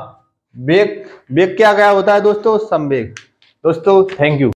Speaker 1: वेग। वेग क्या होता है दोस्तों संवेग। दोस्तों थैंक यू।